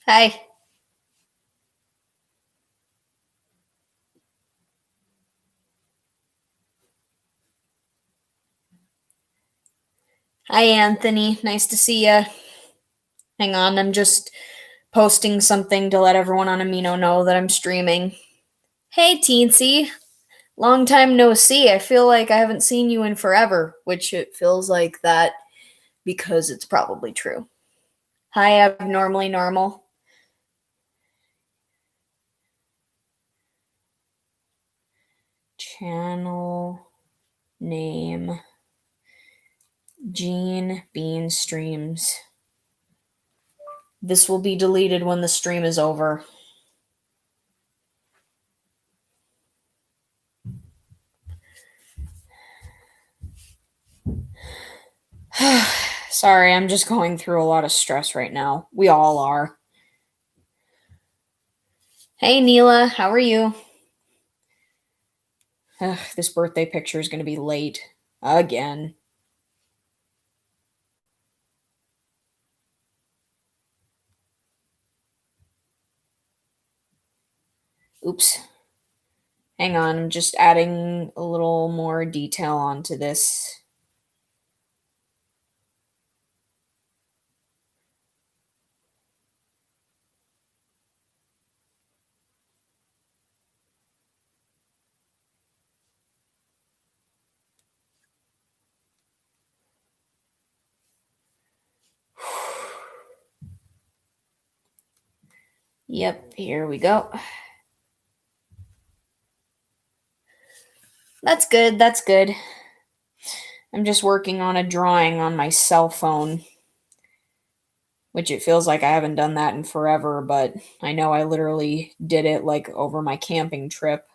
Hi. Hi, Anthony. Nice to see you. Hang on, I'm just posting something to let everyone on Amino know that I'm streaming. Hey, Teensy. Long time no see. I feel like I haven't seen you in forever, which it feels like that because it's probably true. Hi, Abnormally Normal. Channel name Gene Bean Streams. This will be deleted when the stream is over. Sorry, I'm just going through a lot of stress right now. We all are. Hey, Neela, how are you? Ugh, this birthday picture is going to be late. Again. Oops. Hang on, I'm just adding a little more detail onto this. Yep, here we go. That's good, that's good. I'm just working on a drawing on my cell phone, which it feels like I haven't done that in forever, but I know I literally did it like over my camping trip.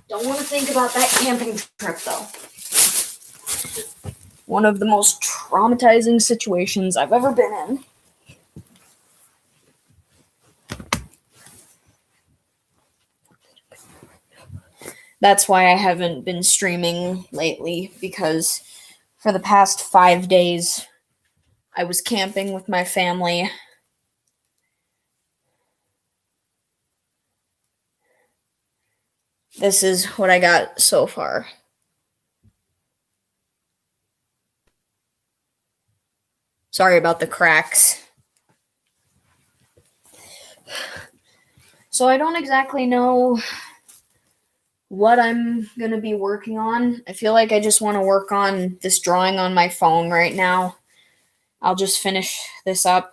Don't want to think about that camping trip though. One of the most traumatizing situations I've ever been in. That's why I haven't been streaming lately, because for the past 5 days I was camping with my family. This is what I got so far. Sorry about the cracks. So I don't exactly know what I'm going to be working on. I feel like I just want to work on this drawing on my phone right now. I'll just finish this up.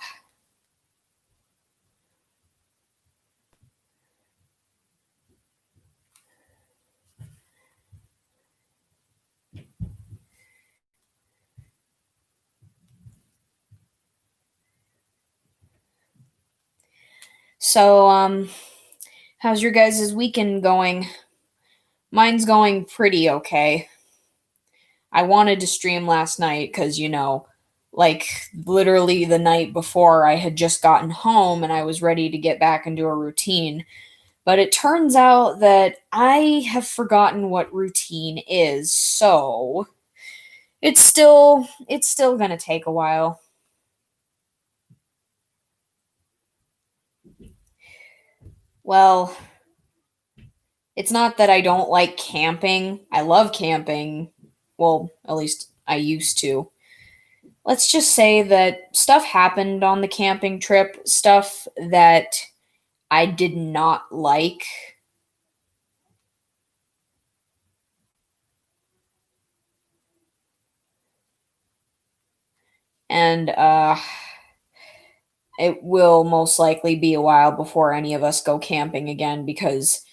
So, how's your guys' weekend going? Mine's going pretty okay. I wanted to stream last night because, like literally the night before I had just gotten home and I was ready to get back into a routine. But it turns out that I have forgotten what routine is. So it's still going to take a while. Well, it's not that I don't like camping. I love camping. Well, at least I used to. Let's just say that stuff happened on the camping trip, stuff that I did not like. And it will most likely be a while before any of us go camping again because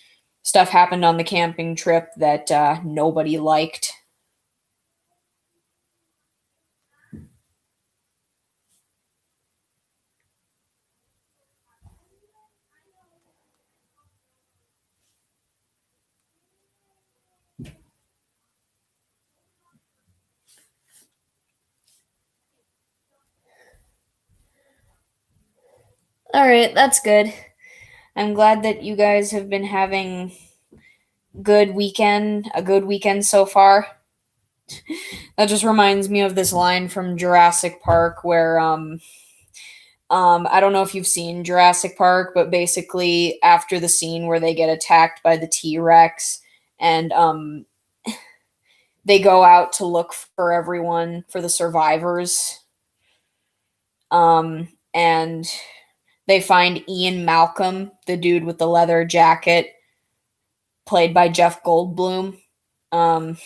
stuff happened on the camping trip that nobody liked. All right, that's good. I'm glad that you guys have been having a good weekend so far. That just reminds me of this line from Jurassic Park where I don't know if you've seen Jurassic Park, but basically after the scene where they get attacked by the T-Rex and they go out to look for everyone, for the survivors. And they find Ian Malcolm, the dude with the leather jacket, played by Jeff Goldblum. Um,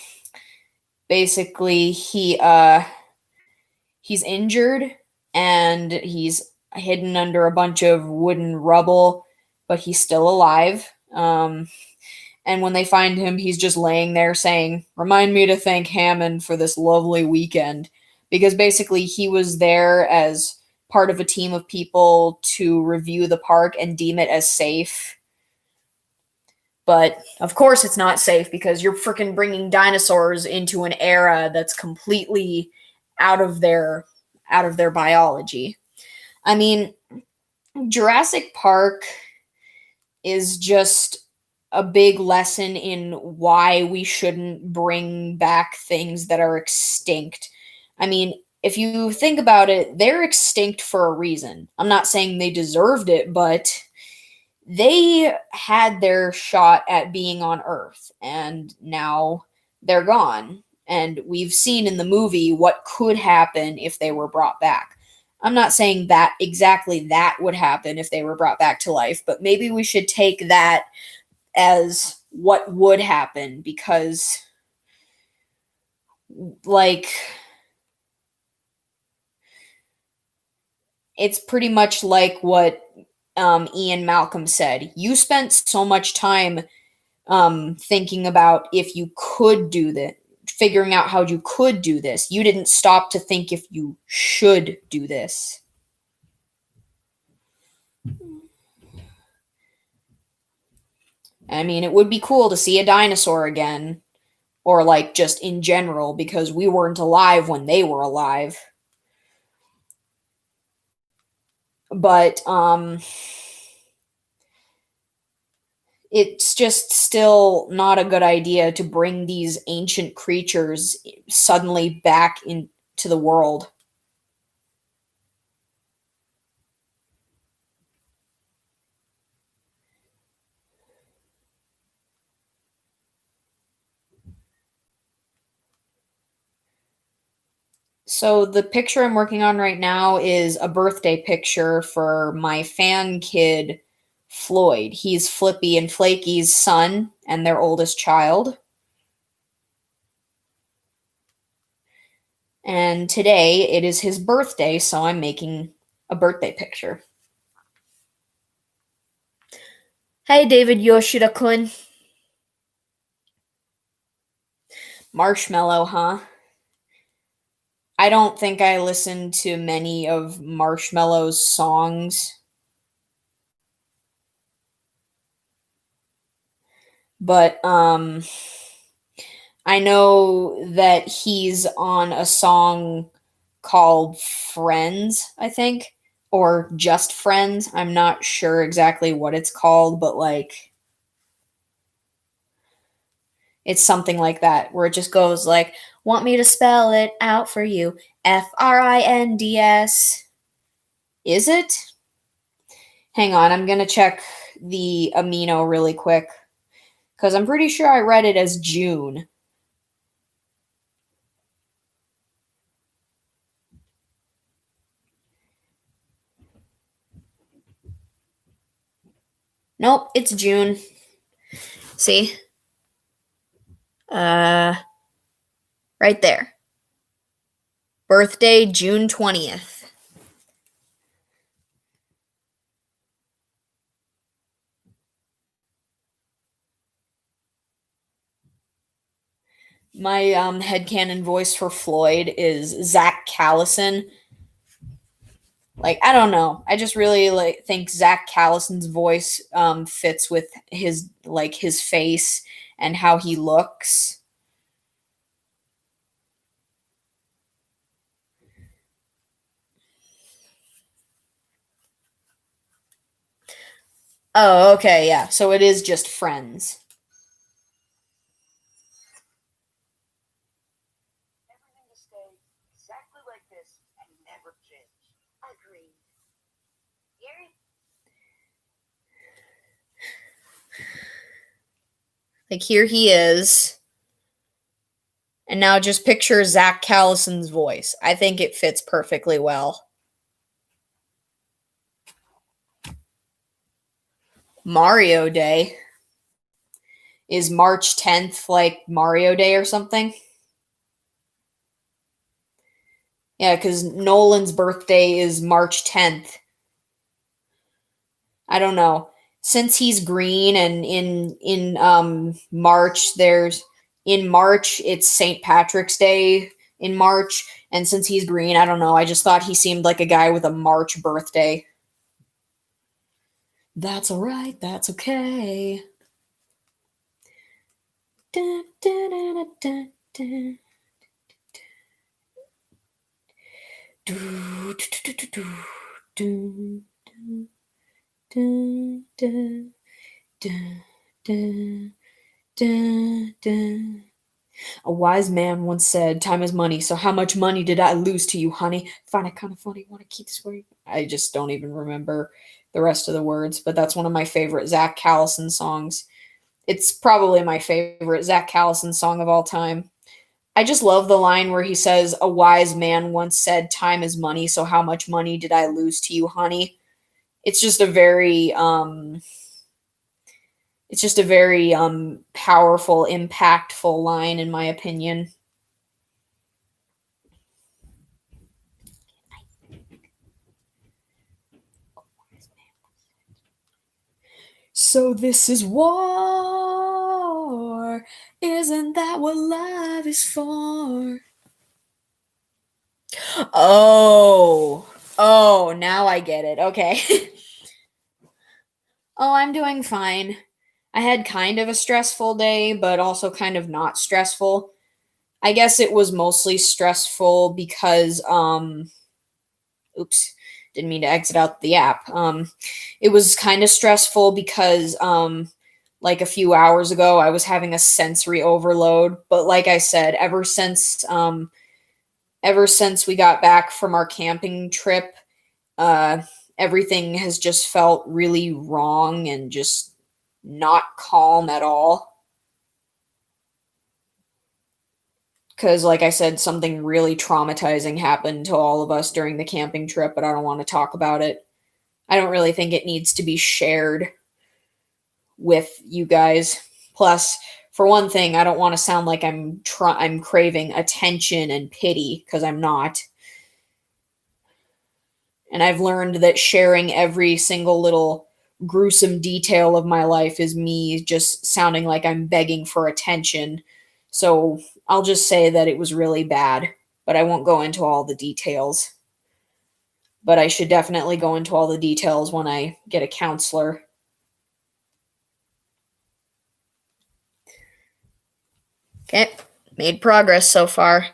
basically, he's injured and he's hidden under a bunch of wooden rubble, but he's still alive. And when they find him, he's just laying there saying, "Remind me to thank Hammond for this lovely weekend." Because basically, he was there as part of a team of people to review the park and deem it as safe. But of course, it's not safe because you're freaking bringing dinosaurs into an era that's completely out of their biology. I mean, Jurassic Park is just a big lesson in why we shouldn't bring back things that are extinct. I mean, if you think about it, they're extinct for a reason. I'm not saying they deserved it, but they had their shot at being on Earth, and now they're gone. And we've seen in the movie what could happen if they were brought back. I'm not saying that exactly that would happen if they were brought back to life, but maybe we should take that as what would happen because, like, it's pretty much like what Ian Malcolm said. You spent so much time thinking about if you could do that, figuring out how you could do this. You didn't stop to think if you should do this. I mean, it would be cool to see a dinosaur again, or like just in general, because we weren't alive when they were alive. But it's just still not a good idea to bring these ancient creatures suddenly back into the world. So the picture I'm working on right now is a birthday picture for my fan kid, Floyd. He's Flippy and Flaky's son and their oldest child. And today it is his birthday, so I'm making a birthday picture. Hey, David Yoshida-kun. Marshmallow, huh? I don't think I listened to many of Marshmallow's songs, but I know that he's on a song called Friends, I think, or just Friends. I'm not sure exactly what it's called, but like it's something like that where it just goes like, "Want me to spell it out for you? Friends." Is it? Hang on, I'm going to check the amino really quick cuz I'm pretty sure I read it as June. Nope, it's June. See? Uh right there. Birthday June 20th. My headcanon voice for Floyd is Zach Callison. Like, I don't know. I just really like think Zach Callison's voice fits with his face and how he looks. Oh, okay, yeah. So it is just Friends. Like here he is. And now just picture Zach Callison's voice. I think it fits perfectly well. Mario Day. Is March 10th like Mario Day or something? Yeah, because Nolan's birthday is March 10th. I don't know. Since he's green and in March there's in March it's St. Patrick's Day in March, and since he's green, I don't know. I just thought he seemed like a guy with a March birthday. That's all right. That's okay. Dun, dun, dun, dun, dun. Do, do, do, do, do, do, do, do, do, do, do, do. A wise man once said, "Time is money. So how much money did I lose to you, honey? Find it kind of funny. Want to keep this word?" I just don't even remember the rest of the words, but that's one of my favorite Zach Callison songs. It's probably my favorite Zach Callison song of all time. I just love the line where he says, "A wise man once said, 'Time is money. So how much money did I lose to you, honey?'" It's just a very powerful, impactful line in my opinion. So this is war. Isn't that what love is for? Oh. Oh, now I get it. Okay. Oh, I'm doing fine. I had kind of a stressful day, but also kind of not stressful. I guess it was mostly stressful because oops, didn't mean to exit out the app. It was kind of stressful because like a few hours ago I was having a sensory overload, but like I said, ever since we got back from our camping trip, uh everything has just felt really wrong and just not calm at all. Because, like I said, something really traumatizing happened to all of us during the camping trip, but I don't want to talk about it. I don't really think it needs to be shared with you guys. Plus, for one thing, I don't want to sound like I'm craving attention and pity because I'm not. And I've learned that sharing every single little gruesome detail of my life is me just sounding like I'm begging for attention. So I'll just say that it was really bad, but I won't go into all the details. But I should definitely go into all the details when I get a counselor. Okay, made progress so far.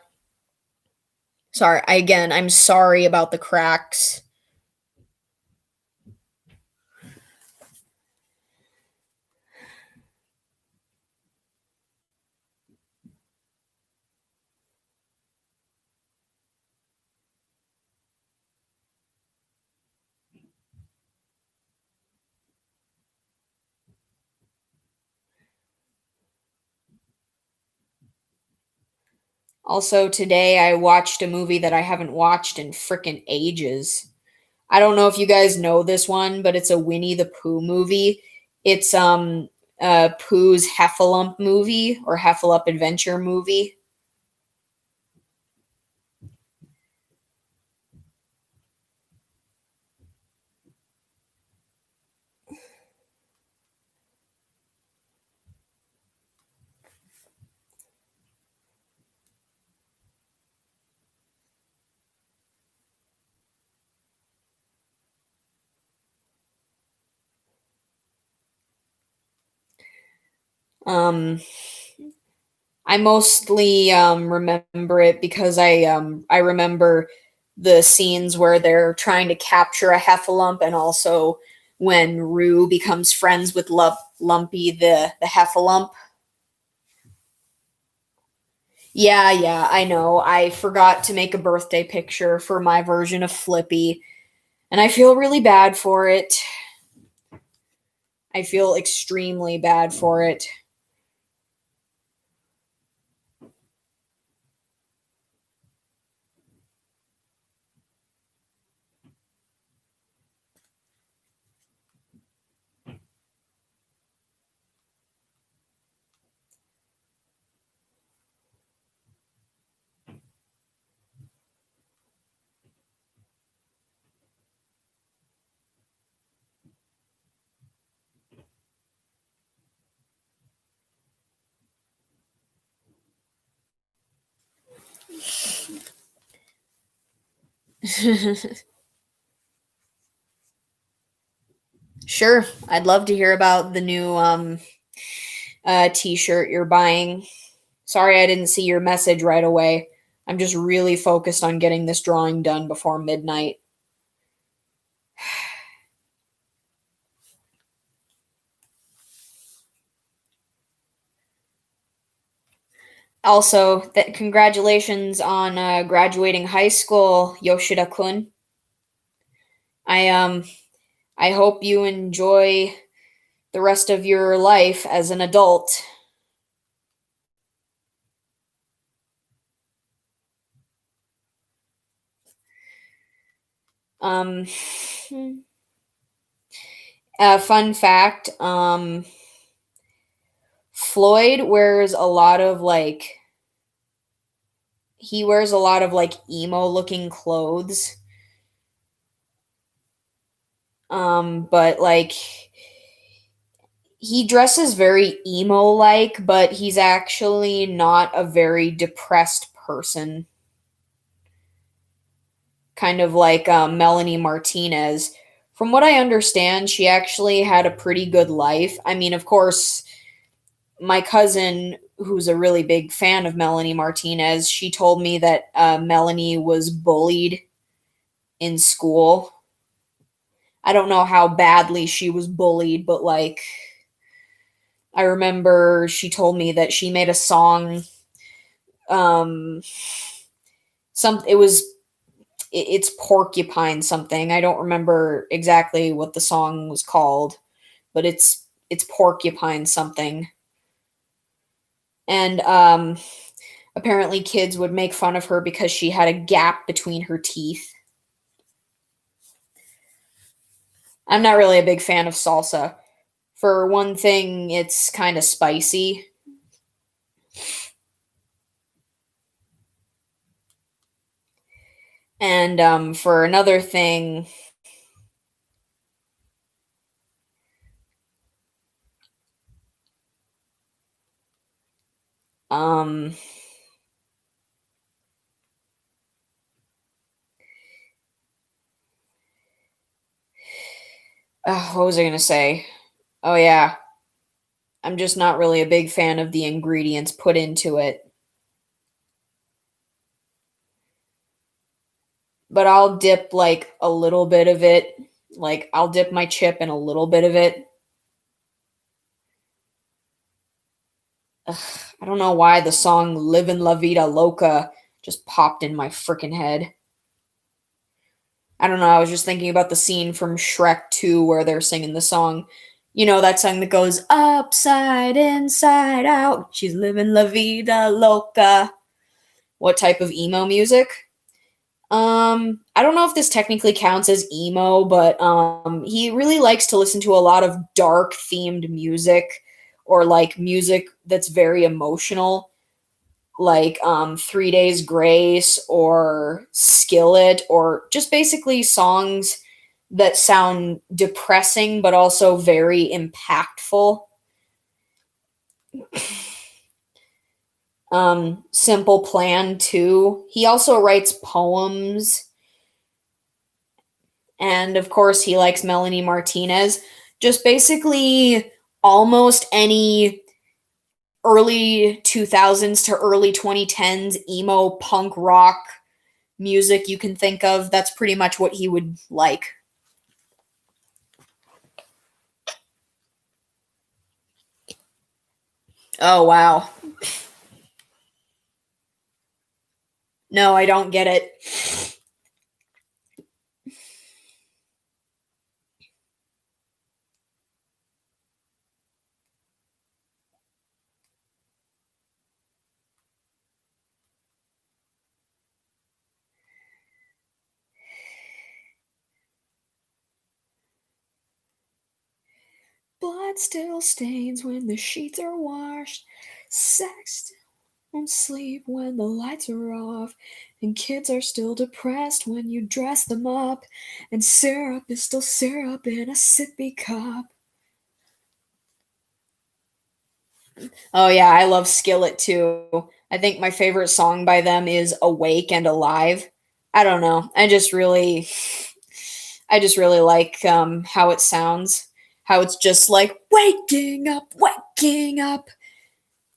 Sorry, again, I'm sorry about the cracks. Also, today I watched a movie that I haven't watched in frickin' ages. I don't know if you guys know this one, but it's a Winnie the Pooh movie. It's Pooh's Heffalump movie or Heffalump Adventure movie. Um, I mostly remember it because I remember the scenes where they're trying to capture a heffalump and also when Rue becomes friends with Lumpy the Heffalump. Yeah, yeah, I know. I forgot to make a birthday picture for my version of Flippy, and I feel really bad for it. I feel extremely bad for it. Sure, I'd love to hear about the new t-shirt you're buying. Sorry I didn't see your message right away. I'm just really focused on getting this drawing done before midnight. Also, congratulations on graduating high school, Yoshida-kun. I I hope you enjoy the rest of your life as an adult. Um, fun fact, Floyd wears a lot of like he wears a lot of like emo looking clothes. But like he dresses very emo like, but he's actually not a very depressed person. Kind of like Melanie Martinez. From what I understand, she actually had a pretty good life. I mean, of course, my cousin, who's a really big fan of Melanie Martinez, she told me that Melanie was bullied in school. I don't know how badly she was bullied, but like, I remember she told me that she made a song. Um, it was it's porcupine something. I don't remember exactly what the song was called, but it's porcupine something. And apparently kids would make fun of her because she had a gap between her teeth. I'm not really a big fan of salsa. For one thing, it's kind of spicy. And for another thing, um, what was I going to say? Oh, yeah. I'm just not really a big fan of the ingredients put into it. But I'll dip like a little bit of it. Like, I'll dip my chip in a little bit of it. Ugh, I don't know why the song Livin' La Vida Loca just popped in my freaking head. I don't know, I was just thinking about the scene from Shrek 2 where they're singing the song. You know, that song that goes upside, inside out. She's living La Vida Loca. What type of emo music? I don't know if this technically counts as emo, but he really likes to listen to a lot of dark themed music or like music that's very emotional, like 3 Days Grace or Skillet, or just basically songs that sound depressing but also very impactful. Simple Plan too. He also writes poems, and of course he likes Melanie Martinez. Just basically almost any early 2000s to early 2010s emo punk rock music you can think of, that's pretty much what he would like. Oh, wow. No, I don't get it. Blood still stains when the sheets are washed. Sex won't sleep when the lights are off. And kids are still depressed when you dress them up. And syrup is still syrup in a sippy cup. Oh, yeah, I love Skillet too. I think my favorite song by them is Awake and Alive. I don't know. I just really like how it sounds. How it's just like waking up, waking up.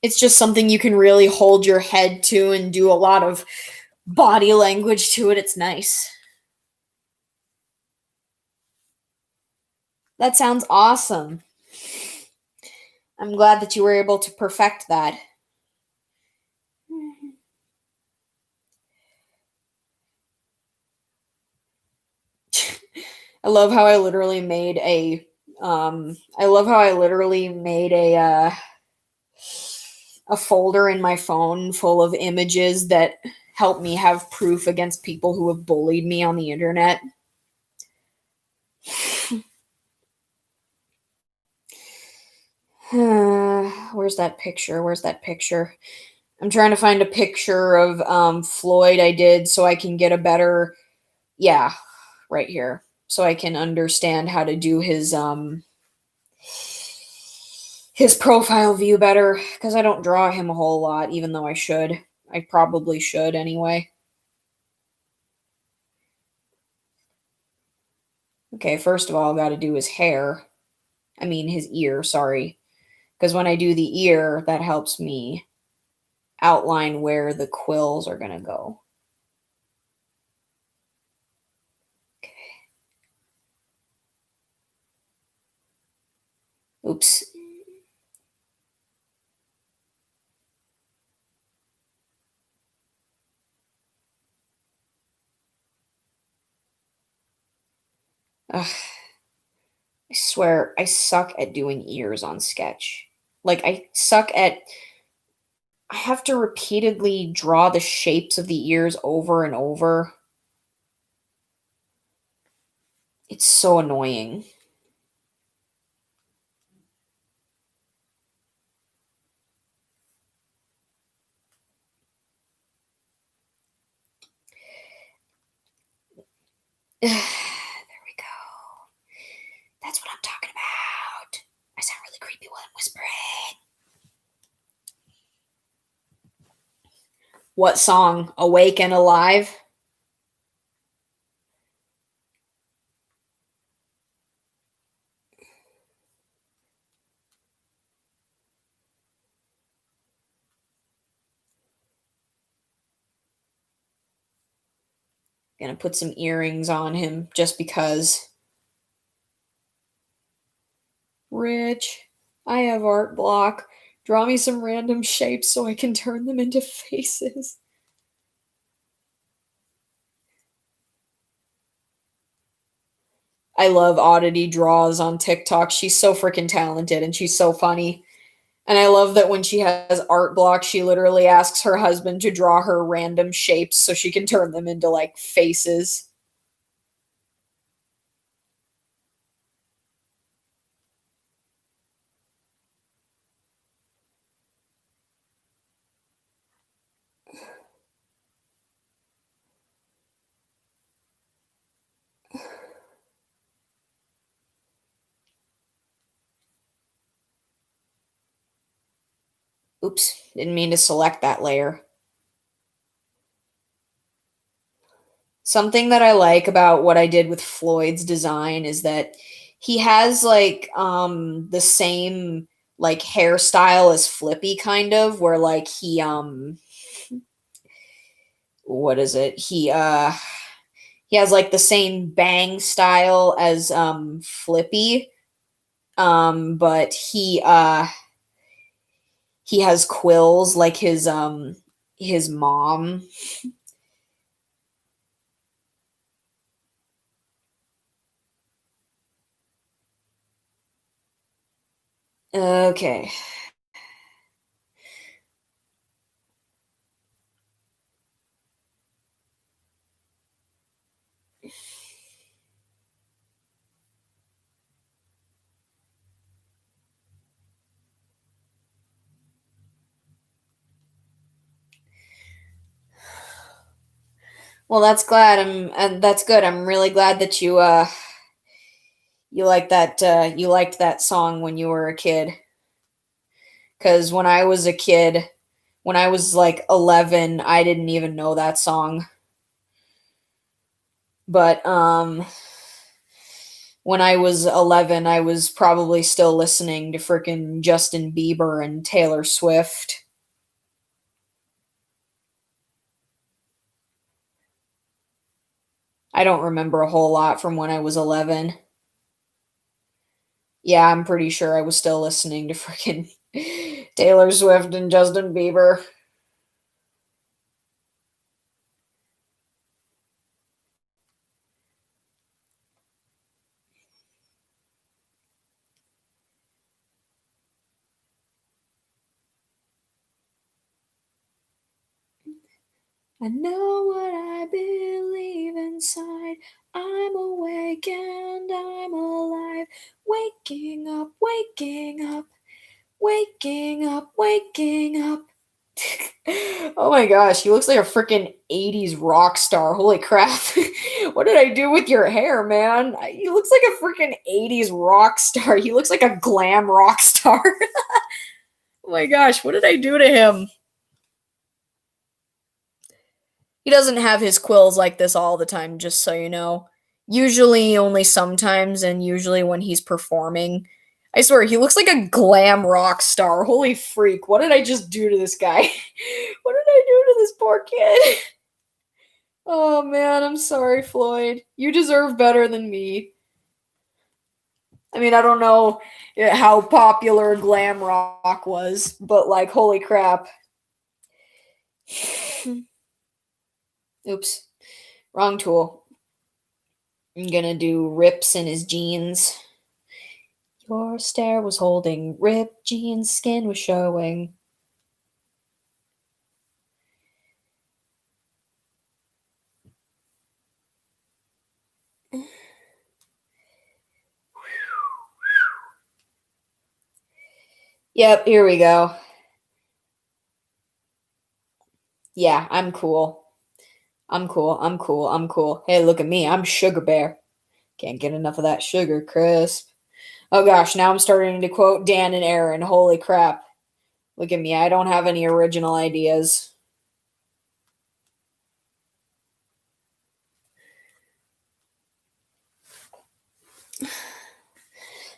It's just something you can really hold your head to and do a lot of body language to it. It's nice. That sounds awesome. I'm glad that you were able to perfect that. I love how I literally made a I love how I literally made a folder in my phone full of images that help me have proof against people who have bullied me on the internet. Where's that picture? Where's that picture? I'm trying to find a picture of Floyd I did so I can get a better, yeah, right here. So I can understand how to do his profile view better because I don't draw him a whole lot even though I should. I probably should anyway. Okay, first of all, got to do his hair. I mean his ear, sorry. Because when I do the ear, that helps me outline where the quills are going to go. Oops. Ugh, I swear, I suck at doing ears on sketch. Like, I have to repeatedly draw the shapes of the ears over and over. It's so annoying. There we go. That's what I'm talking about. I sound really creepy while I'm whispering. What song? Awake and Alive? Gonna put some earrings on him just because. Rich, I have art block. Draw me some random shapes so I can turn them into faces. I love Oddity Draws on TikTok. She's so freaking talented and she's so funny. And I love that when she has art block, she literally asks her husband to draw her random shapes so she can turn them into like faces. Oops, didn't mean to select that layer. Something that I like about what I did with Floyd's design is that he has like the same like hairstyle as Flippy kind of where like he what is it? He has like the same bang style as Flippy but he has quills like his mom. Okay. Well, that's good. I'm really glad that you liked that song when you were a kid. Cuz when I was a kid, when I was like 11, I didn't even know that song. But when I was 11, I was probably still listening to frickin' Justin Bieber and Taylor Swift. I don't remember a whole lot from when I was 11. Yeah, I'm pretty sure I was still listening to frickin' Taylor Swift and Justin Bieber. I know what I believe inside. I'm awake and I'm alive. Waking up, waking up, waking up, waking up. Oh my gosh, he looks like a freaking 80s rock star. Holy crap. What did I do with your hair, man? He looks like a freaking 80s rock star. He looks like a glam rock star. Oh my gosh, what did I do to him? He doesn't have his quills like this all the time, just so you know. Usually only sometimes, and usually when he's performing. I swear, he looks like a glam rock star. Holy freak, what did I just do to this guy? What did I do to this poor kid? Oh man, I'm sorry, Floyd. You deserve better than me. I mean, I don't know how popular glam rock was, but like, holy crap. Oops, wrong tool. I'm gonna do rips in his jeans. Your stare was holding, ripped jeans, skin was showing. Yep, here we go. Yeah, I'm cool. I'm cool. I'm cool. I'm cool. Hey, look at me. I'm Sugar Bear. Can't get enough of that sugar crisp. Oh gosh, now I'm starting to quote Dan and Aaron. Holy crap. Look at me. I don't have any original ideas.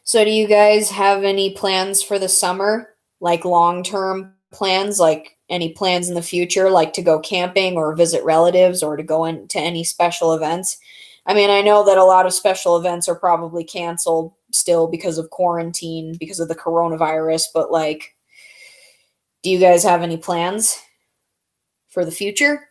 So, do you guys have any plans for the summer? Like long term plans? Like any plans in the future, like to go camping or visit relatives or to go into any special events? I mean, I know that a lot of special events are probably canceled still because of quarantine, because of the coronavirus, but like, do you guys have any plans for the future?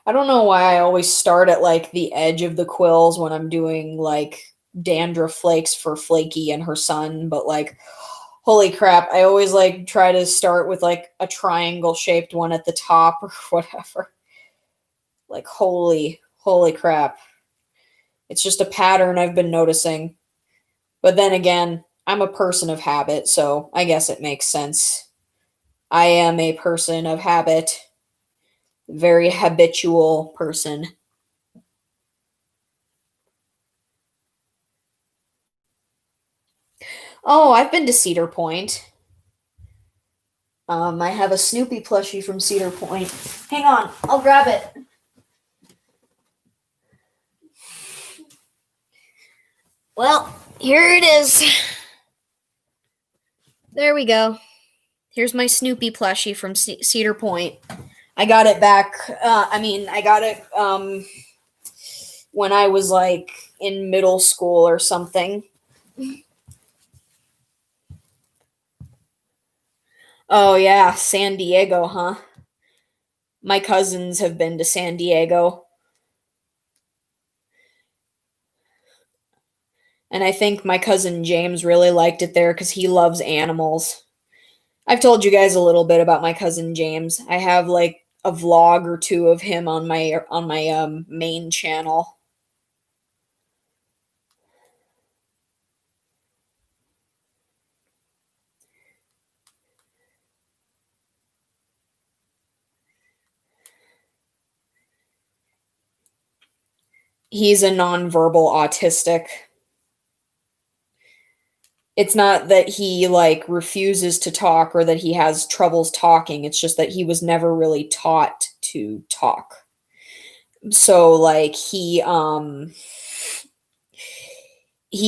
I don't know why I always start at like the edge of the quills when I'm doing like dandruff flakes for Flaky and her son, but like holy crap, I always like try to start with like a triangle shaped one at the top or whatever. Like holy crap. It's just a pattern I've been noticing. But then again, I'm a person of habit, so I guess it makes sense. I am a person of habit, very habitual person. Oh, I've been to Cedar Point. I have a Snoopy plushie from Cedar Point. Hang on, I'll grab it. Well, here it is. There we go. Here's my Snoopy plushie from Cedar Point. I got it back. I got it when I was like in middle school or something. Oh yeah, San Diego, huh? My cousins have been to San Diego, and I think my cousin James really liked it there cuz he loves animals. I've told you guys a little bit about my cousin James. I have like a vlog or two of him on my main channel. He's a nonverbal autistic. It's not that he like refuses to talk or that he has troubles talking. It's just that he was never really taught to talk. So like he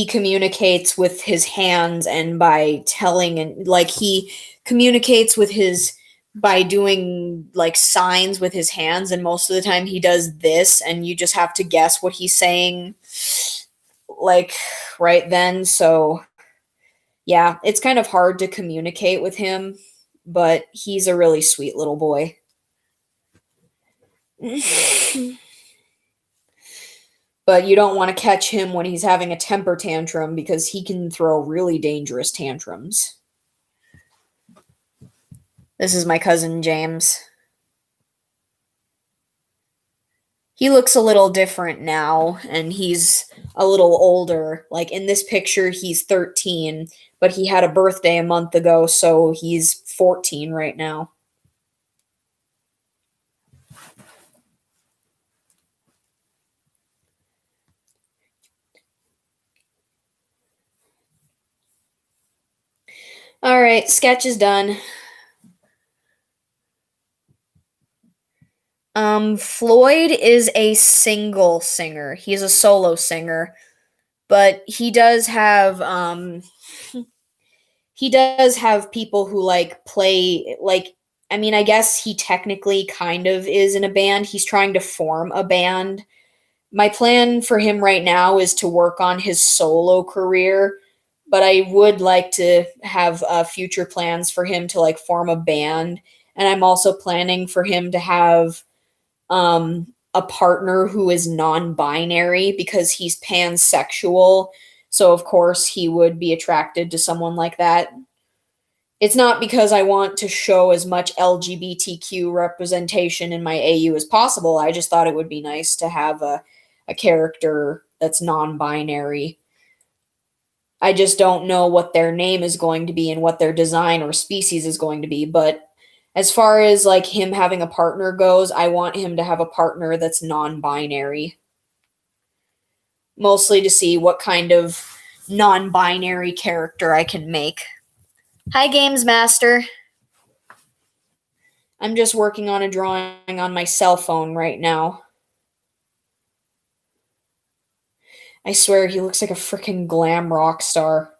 communicates with his hands and by telling, and like he communicates with his by doing like signs with his hands, and most of the time he does this and you just have to guess what he's saying like right then. So yeah, it's kind of hard to communicate with him, but he's a really sweet little boy. But you don't want to catch him when he's having a temper tantrum because he can throw really dangerous tantrums. This is my cousin James. He looks a little different now, and he's a little older. Like in this picture, he's 13, but he had a birthday a month ago, so he's 14 right now. All right, sketch is done. Floyd is a single singer. He's a solo singer, but he does have people who like play like I mean, I guess he technically kind of is in a band. He's trying to form a band. My plan for him right now is to work on his solo career, but I would like to have future plans for him to like form a band. And I'm also planning for him to have a partner who is non-binary because he's pansexual. So of course he would be attracted to someone like that. It's not because I want to show as much LGBTQ representation in my AU as possible. I just thought it would be nice to have a character that's non-binary. I just don't know what their name is going to be and what their design or species is going to be, but as far as like him having a partner goes, I want him to have a partner that's non-binary. Mostly to see what kind of non-binary character I can make. Hi Games Master. I'm just working on a drawing on my cell phone right now. I swear he looks like a freaking glam rock star.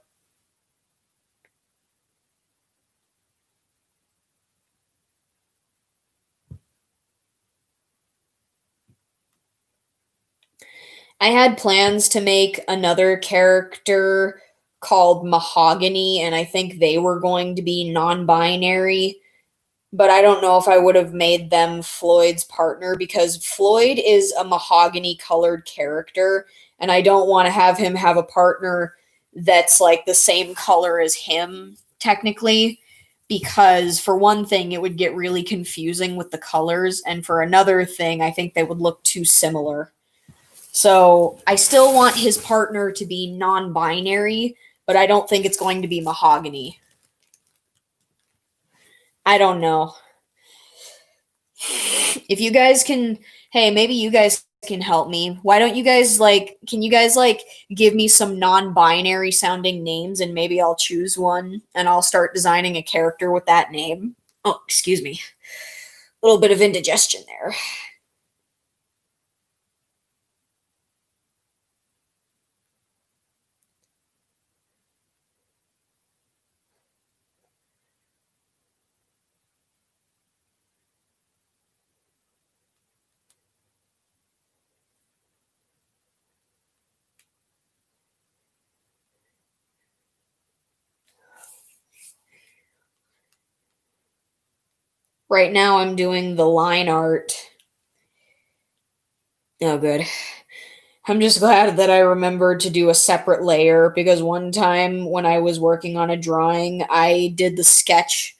I had plans to make another character called Mahogany, and I think they were going to be non binary, but I don't know if I would have made them Floyd's partner because Floyd is a mahogany colored character, and I don't want to have him have a partner that's like the same color as him, technically, because for one thing, it would get really confusing with the colors, and for another thing, I think they would look too similar. So I still want his partner to be non binary, but I don't think it's going to be mahogany. I don't know. If you guys can, hey, maybe you guys can help me. Why don't you guys like, can you guys like give me some non binary sounding names and maybe I'll choose one and I'll start designing a character with that name? Oh, excuse me. A little bit of indigestion there. Right now I'm doing the line art. Oh, good. I'm just glad that I remembered to do a separate layer because one time when I was working on a drawing, I did the sketch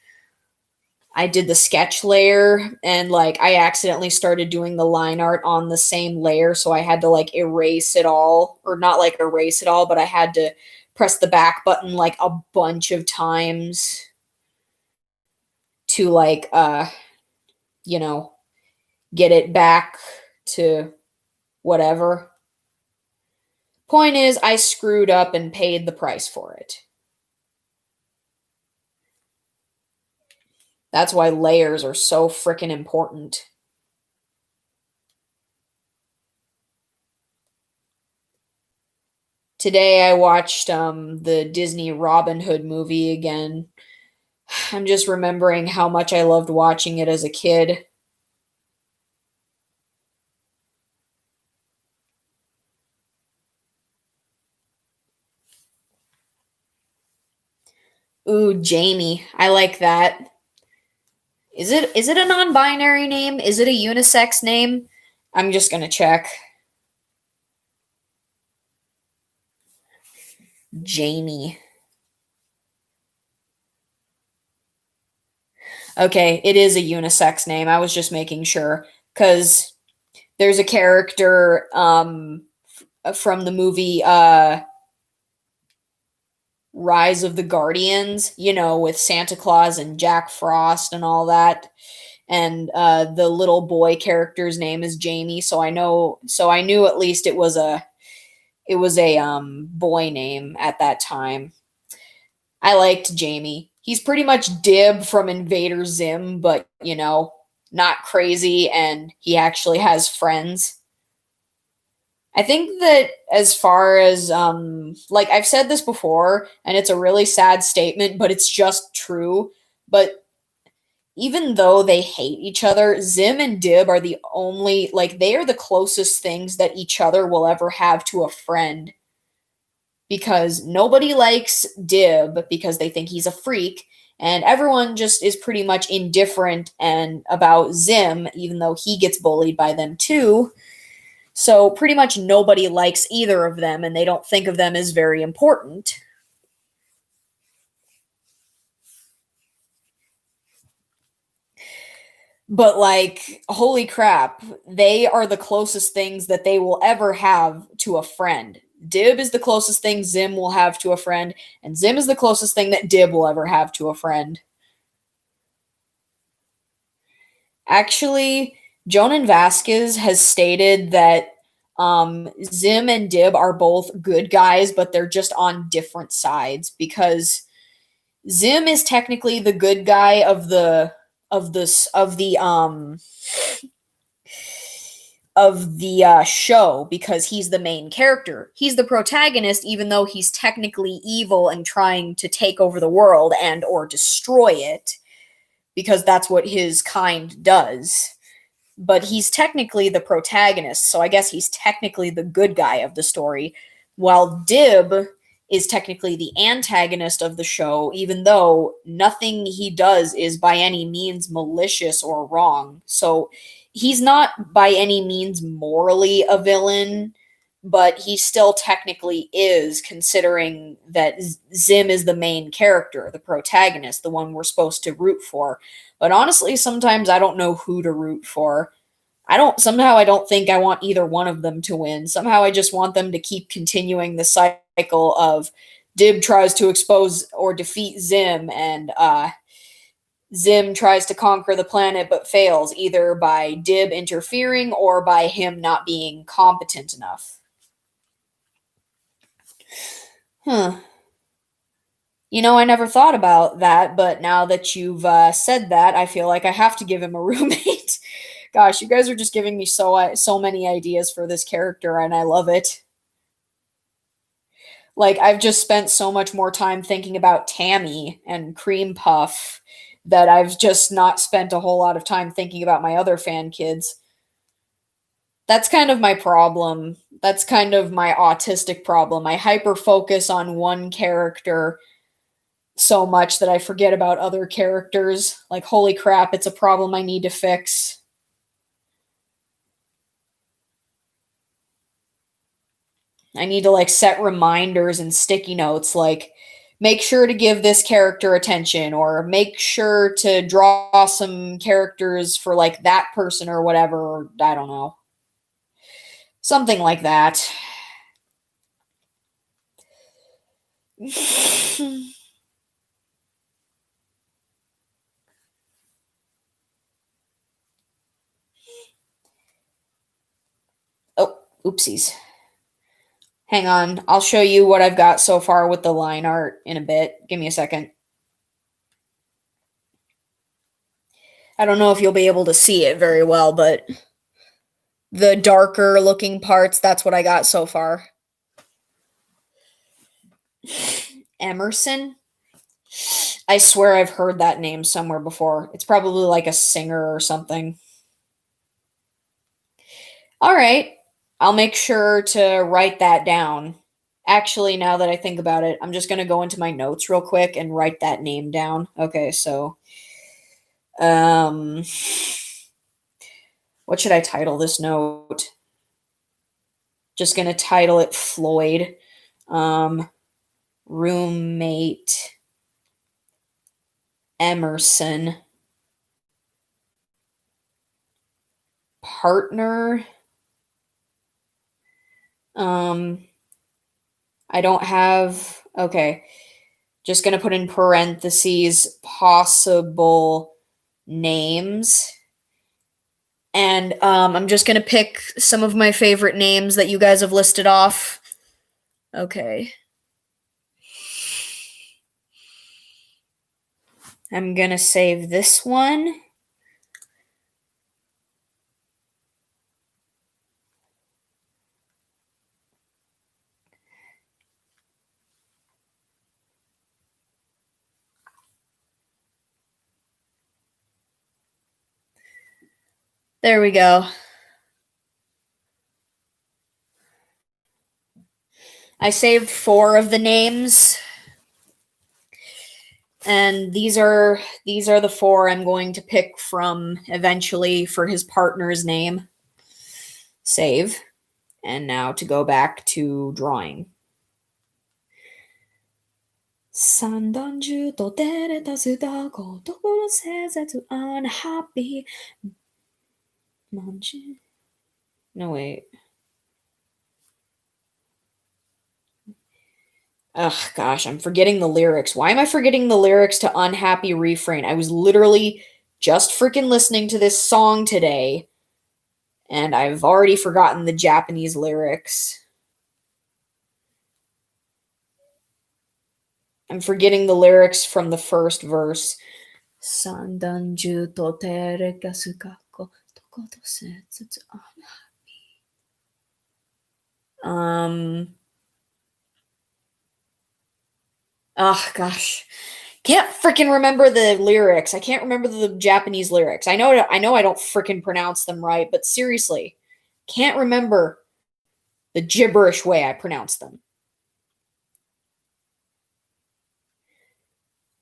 layer and like I accidentally started doing the line art on the same layer, so I had to like erase it all, or not like erase it all, but I had to press the back button like a bunch of times to like you know, get it back to whatever. Point is, I screwed up and paid the price for it. That's why layers are so freaking important. Today I watched the Disney Robin Hood movie again. I'm just remembering how much I loved watching it as a kid. Ooh, Jamie. I like that. Is it a non-binary name? Is it a unisex name? I'm just going to check. Jamie. Okay, it is a unisex name. I was just making sure cuz there's a character from the movie Rise of the Guardians, you know, with Santa Claus and Jack Frost and all that. And the little boy character's name is Jamie, so I knew at least it was a boy name at that time. I liked Jamie. He's pretty much Dib from Invader Zim, but you know, not crazy, and he actually has friends. I think that as far as like I've said this before and it's a really sad statement, but it's just true, but even though they hate each other, Zim and Dib are the only like they are the closest things that each other will ever have to a friend because nobody likes Dib because they think he's a freak and everyone just is pretty much indifferent and about Zim even though he gets bullied by them too. So pretty much nobody likes either of them and they don't think of them as very important. But like, holy crap, they are the closest things that they will ever have to a friend. Dib is the closest thing Zim will have to a friend, and Zim is the closest thing that Dib will ever have to a friend. Actually, Jonan Vasquez has stated that Zim and Dib are both good guys, but they're just on different sides because Zim is technically the good guy of the show because he's the main character. He's the protagonist, even though he's technically evil and trying to take over the world and or destroy it, because that's what his kind does. But he's technically the protagonist, so I guess he's technically the good guy of the story, while Dib is technically the antagonist of the show, even though nothing he does is by any means malicious or wrong. So he's not by any means morally a villain, but he still technically is, considering that Zim is the main character, the protagonist, the one we're supposed to root for. But honestly, sometimes I don't know who to root for. I don't think I want either one of them to win. Somehow I just want them to keep continuing the cycle of Dib tries to expose or defeat Zim, and Zim tries to conquer the planet but fails, either by Dib interfering or by him not being competent enough. Huh. You know, I never thought about that, but now that you've said that, I feel like I have to give him a roommate. Gosh, you guys are just giving me so many ideas for this character, and I love it. Like I've just spent so much more time thinking about Tammy and Cream Puff that I've just not spent a whole lot of time thinking about my other fan kids. That's kind of my problem. That's kind of my autistic problem. I hyper focus on one character so much that I forget about other characters. Like, holy crap, it's a problem I need to fix. I need to like set reminders and sticky notes like make sure to give this character attention or make sure to draw some characters for like that person or whatever, or I don't know. Something like that. Oh, oopsies. Hang on. I'll show you what I've got so far with the line art in a bit. Give me a second. I don't know if you'll be able to see it very well, but the darker looking parts, that's what I got so far. Emerson? I swear I've heard that name somewhere before. It's probably like a singer or something. All right. I'll make sure to write that down. Actually, now that I think about it, I'm just going to go into my notes real quick and write that name down. Okay, so um what should I title this note? Just going to title it Floyd. Roommate Emerson. Partner. I don't have. Okay. Just going to put in parentheses possible names. And I'm just going to pick some of my favorite names that you guys have listed off. Okay. I'm going to save this one. There we go. I saved 4 of the names. And these are the 4 I'm going to pick from eventually for his partner's name. Save. And now to go back to drawing. 三段中途照れたスター言葉のせ絶 unhappy No wait. Ugh, gosh, I'm forgetting the lyrics. Why am I forgetting the lyrics to Unhappy Refrain? I was literally just freaking listening to this song today, and I've already forgotten the Japanese lyrics. I'm forgetting the lyrics from the first verse. Oh gosh. Can't freaking remember the lyrics. I can't remember the Japanese lyrics. I know I don't freaking pronounce them right, but seriously, can't remember the gibberish way I pronounce them.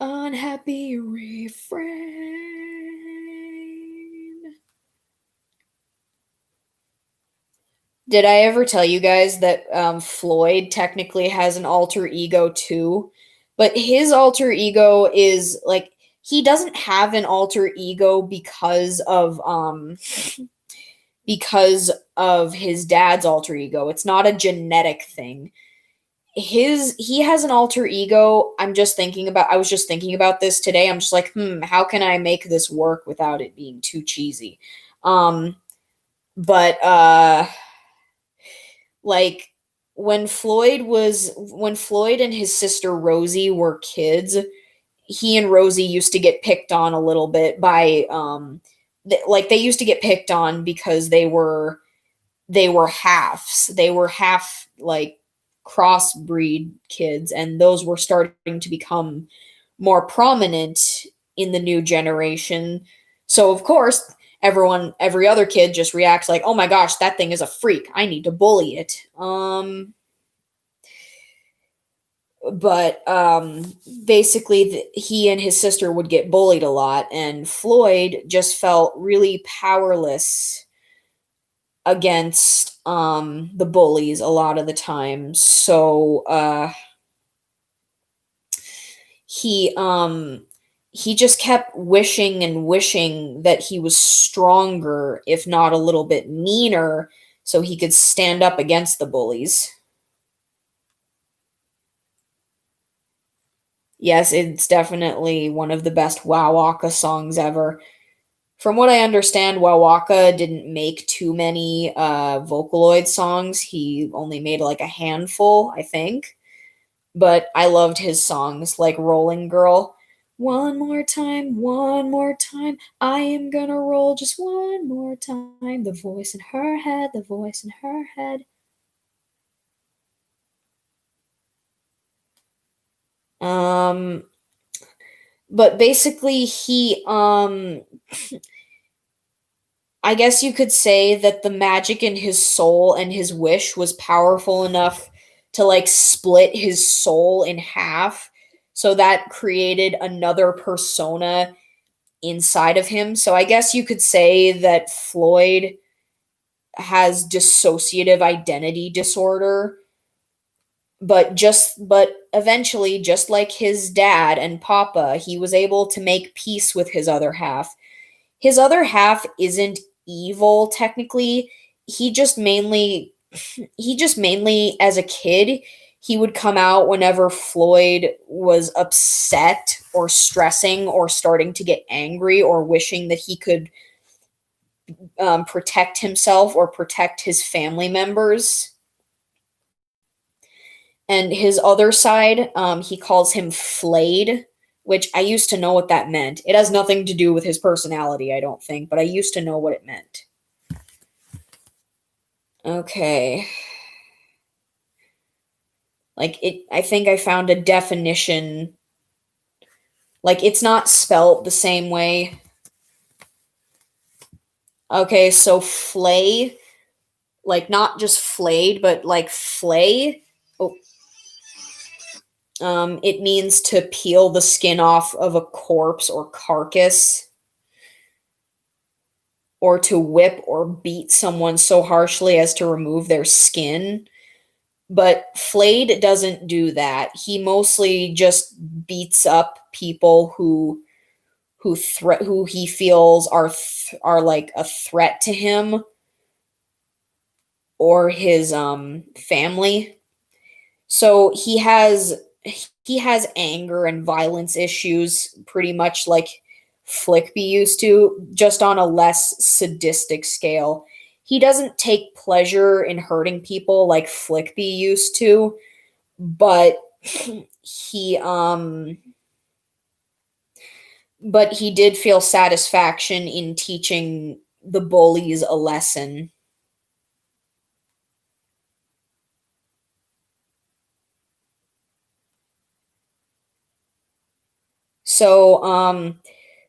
Unhappy refrain. Did I ever tell you guys that Floyd technically has an alter ego too? But his alter ego is like he doesn't have an alter ego because of his dad's alter ego. It's not a genetic thing. He has an alter ego. I was just thinking about this today. I'm just like, how can I make this work without it being too cheesy? But like when Floyd and his sister Rosie were kids, he and Rosie used to get picked on a little bit by they used to get picked on because they were halves. They were half like crossbreed kids, and those were starting to become more prominent in the new generation. So of course, every other kid just reacts like, "Oh my gosh, that thing is a freak. I need to bully it." But basically, he and his sister would get bullied a lot, and Floyd just felt really powerless against the bullies a lot of the time. So he um he just kept wishing and wishing that he was stronger, if not a little bit meaner, so he could stand up against the bullies. Yes, it's definitely one of the best Wowaka songs ever. From what I understand, Wowaka didn't make too many Vocaloid songs. He only made like a handful, I think. But I loved his songs like Rolling Girl. One more time, I am gonna roll just one more time. The voice in her head, the voice in her head. Um, but basically, I guess you could say that the magic in his soul and his wish was powerful enough to like split his soul in half. So that created another persona inside of him. So I guess you could say that Floyd has dissociative identity disorder, but eventually, just like his dad and papa, he was able to make peace with his other half. His other half isn't evil technically. He just mainly he just mainly as a kid, he would come out whenever Floyd was upset or stressing or starting to get angry or wishing that he could protect himself or protect his family members. And his other side, he calls him Flayed, which I used to know what that meant. It has nothing to do with his personality, I don't think, but I used to know what it meant. Okay. Like it I think I found a definition. Like it's not spelt the same way. Okay, so flay, like not just flayed, but like flay. Oh, it means to peel the skin off of a corpse or carcass, or to whip or beat someone so harshly as to remove their skin. But Flayed doesn't do that. He mostly just beats up people who he feels are like a threat to him or his family. So he has anger and violence issues pretty much like Flickby used to, just on a less sadistic scale. He doesn't take pleasure in hurting people like Flickby used to, but he um but he did feel satisfaction in teaching the bullies a lesson. So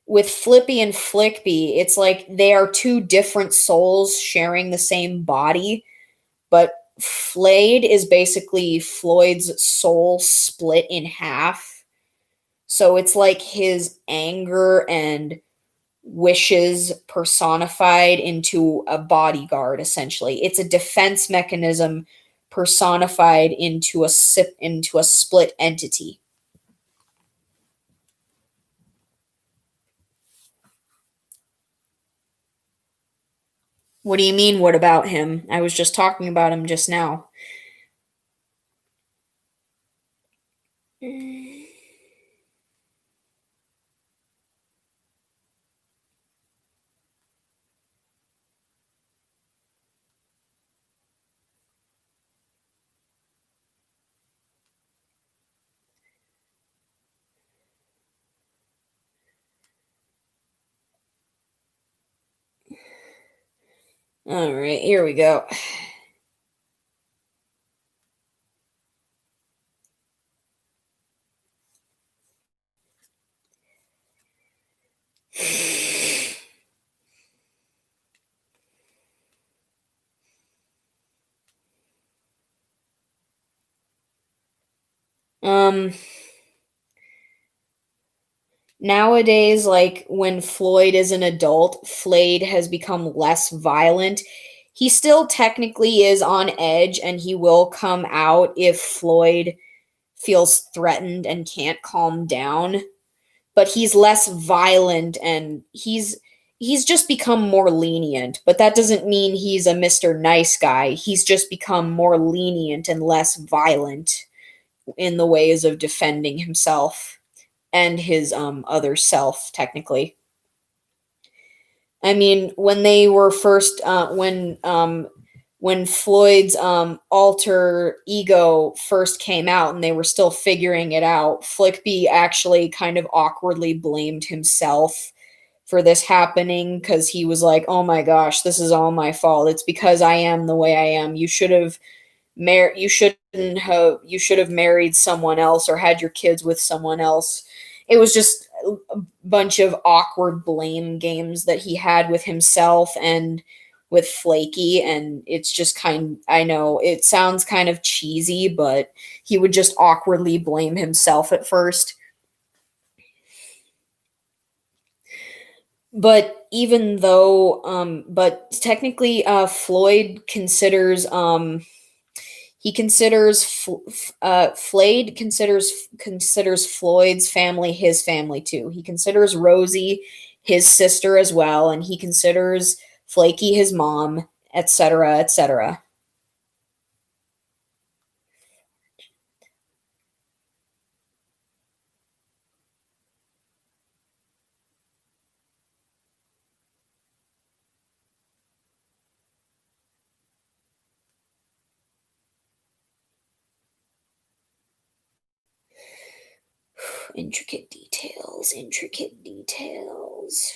with Flippy and Flickby, it's like they are two different souls sharing the same body, but Flayed is basically Floyd's soul split in half. So it's like his anger and wishes personified into a bodyguard essentially. It's a defense mechanism personified into a split entity. What do you mean what about him? I was just talking about him just now. All right, here we go. Um, Nowadays, like when Floyd is an adult, Floyd has become less violent. He still technically is on edge and he will come out if Floyd feels threatened and can't calm down, but he's less violent and he's just become more lenient. But that doesn't mean he's a Mr. Nice Guy. He's just become more lenient and less violent in the ways of defending himself and his other self technically. I mean, when they were first when Floyd's alter ego first came out and they were still figuring it out, Flickby actually kind of awkwardly blamed himself for this happening because he was like, "Oh my gosh, this is all my fault. It's because I am the way I am. You should have married someone else or had your kids with someone else." It was just a bunch of awkward blame games that he had with himself and with Flaky, and it's just I know it sounds kind of cheesy, but he would just awkwardly blame himself at first. But even though but technically Floyd considers Flade considers Floyd's family his family too. He considers Rosie his sister as well, and he considers Flaky his mom, etc., etc. Intricate details, intricate details.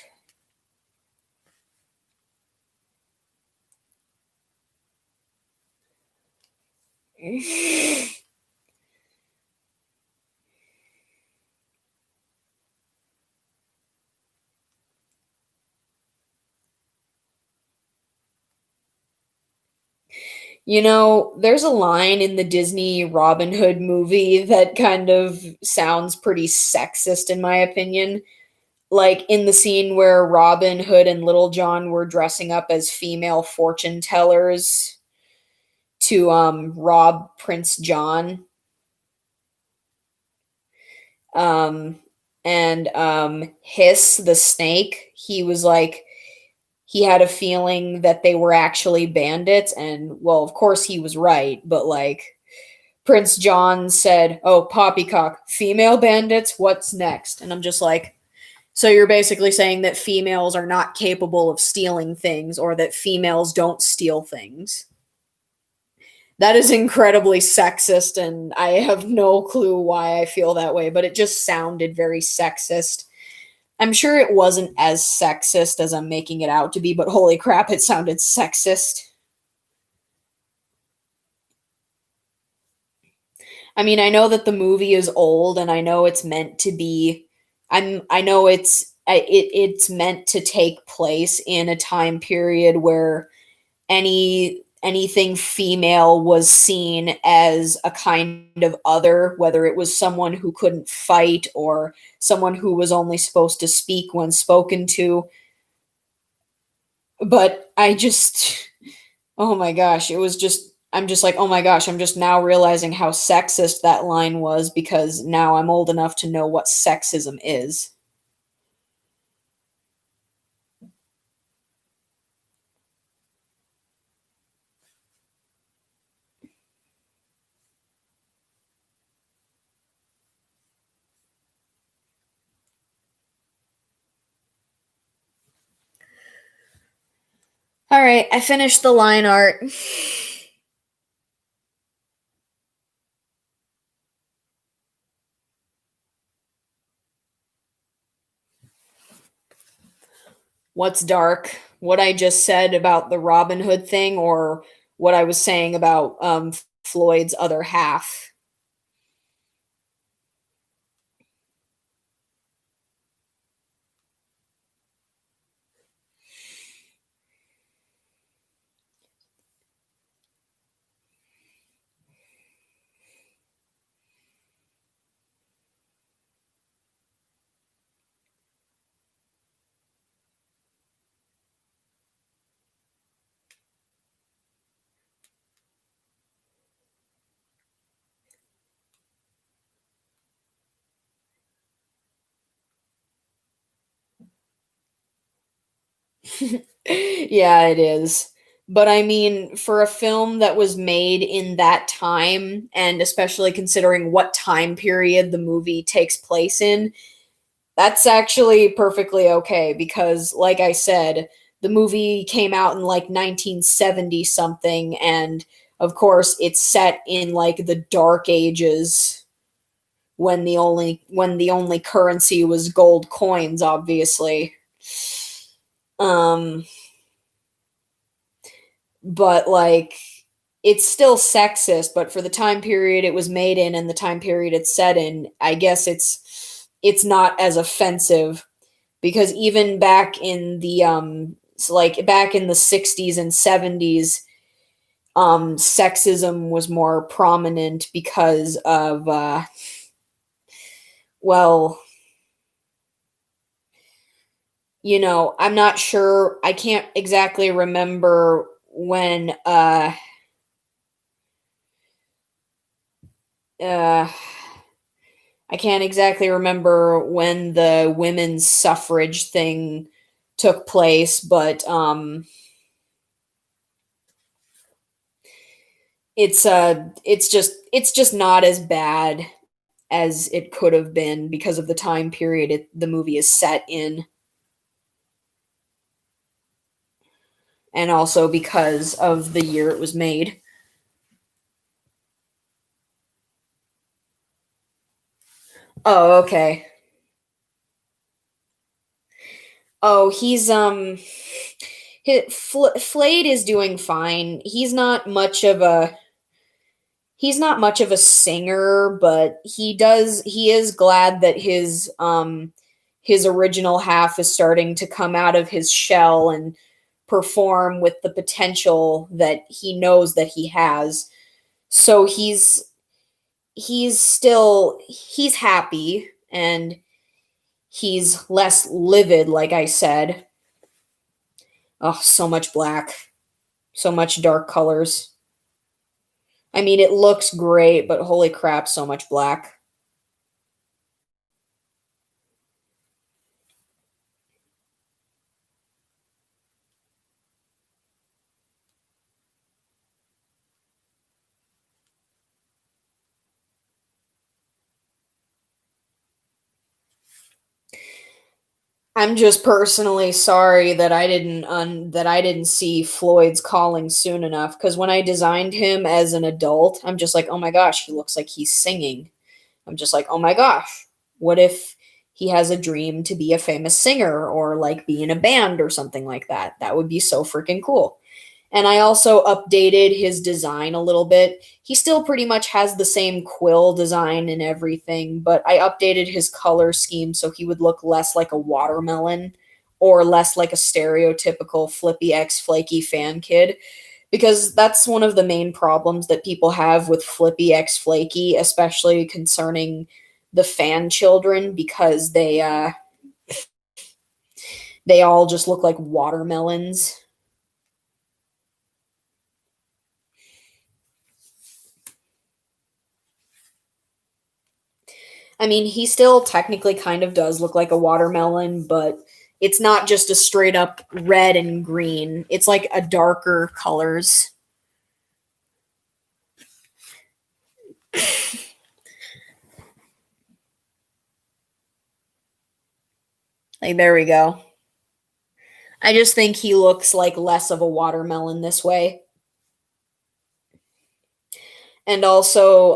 You know, there's a line in the Disney Robin Hood movie that kind of sounds pretty sexist, in my opinion. Like in the scene where Robin Hood and Little John were dressing up as female fortune tellers to rob Prince John. Um, and Hiss the snake, he was like, he had a feeling that they were actually bandits. And well, of course, he was right. But like, Prince John said, "Oh, poppycock, female bandits, what's next?" And I'm just like, so you're basically saying that females are not capable of stealing things or that females don't steal things. That is incredibly sexist, and I have no clue why I feel that way, but it just sounded very sexist. I'm sure it wasn't as sexist as I'm making it out to be, but holy crap, it sounded sexist. I mean, I know that the movie is old and I know it's meant to be I know it's meant to take place in a time period where anything female was seen as a kind of other, whether it was someone who couldn't fight or someone who was only supposed to speak when spoken to. But I just, oh my gosh, it was just, I'm just like, oh my gosh, I'm just now realizing how sexist that line was because now I'm old enough to know what sexism is. All right, I finished the line art. What's dark? What I just said about the Robin Hood thing, or what I was saying about Floyd's other half? Yeah, it is. But I mean, for a film that was made in that time, and especially considering what time period the movie takes place in, that's actually perfectly okay because, like I said, the movie came out in like 1970 something, and of course, it's set in like the dark ages when the only currency was gold coins, obviously. Um, but like it's still sexist, but for the time period it was made in and the time period it's set in, I guess it's not as offensive because even back in the like back in the 60s and 70s, sexism was more prominent because of well, I'm not sure. I can't exactly remember when uh I can't exactly remember when the women's suffrage thing took place, but it's just not as bad as it could have been because of the time period the movie is set in, and also because of the year it was made. Oh, okay. Oh, Flade is doing fine. He's not much of a singer, but he is glad that his original half is starting to come out of his shell and perform with the potential that he knows that he has. So he's happy, and he's less livid, like I said. Oh, so much black, so much dark colors. I mean, it looks great, but holy crap, so much black. I'm just personally sorry that I didn't see Floyd's calling soon enough, cuz when I designed him as an adult, I'm just like, "Oh my gosh, he looks like he's singing." I'm just like, "Oh my gosh, what if he has a dream to be a famous singer or like be in a band or something like that?" That would be so freaking cool. And I also updated his design a little bit. He still pretty much has the same quill design and everything, but I updated his color scheme so he would look less like a watermelon or less like a stereotypical flippy X flaky fan kid, because that's one of the main problems that people have with flippy X flaky, especially concerning the fan children, because they all just look like watermelons. I mean, he still technically kind of does look like a watermelon, but it's not just a straight up red and green. It's like a darker colors. Like, there we go. I just think he looks like less of a watermelon this way. And also,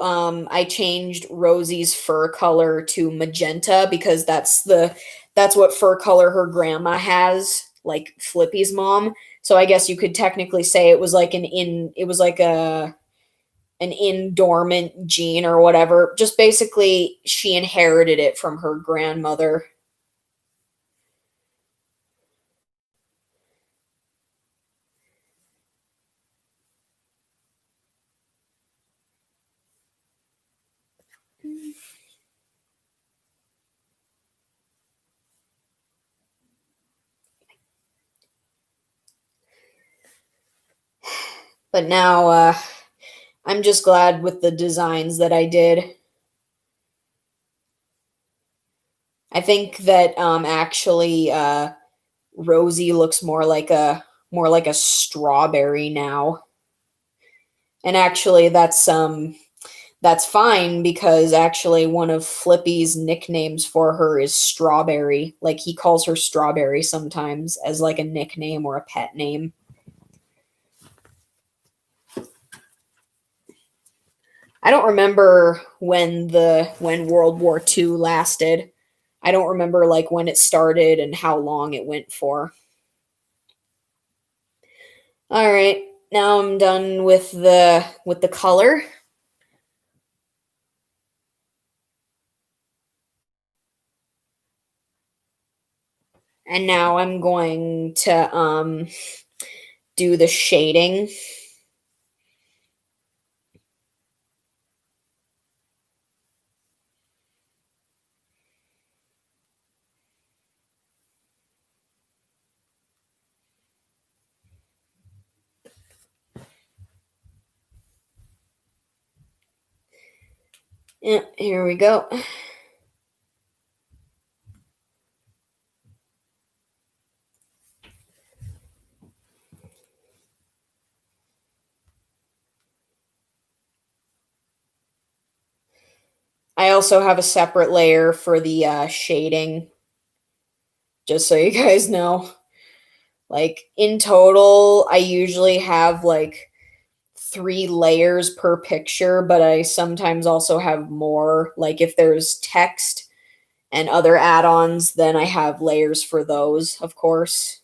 I changed Rosie's fur color to magenta because that's what fur color her grandma has, like Flippy's mom. So I guess you could technically say it was like an indormant gene or whatever. Just basically, she inherited it from her grandmother. But now, I'm just glad with the designs that I did. I think that actually Rosie looks more like a strawberry now. And actually that's fine because actually one of Flippy's nicknames for her is Strawberry. Like he calls her Strawberry sometimes as like a nickname or a pet name. I don't remember when World War II lasted. I don't remember like when it started and how long it went for. All right, now I'm done with the color. And now I'm going to do the shading. Yeah, here we go. I also have a separate layer for the shading, just so you guys know. Like in total, I usually have like 3 layers per picture, but I sometimes also have more. Like if there's text and other add-ons, then I have layers for those, of course.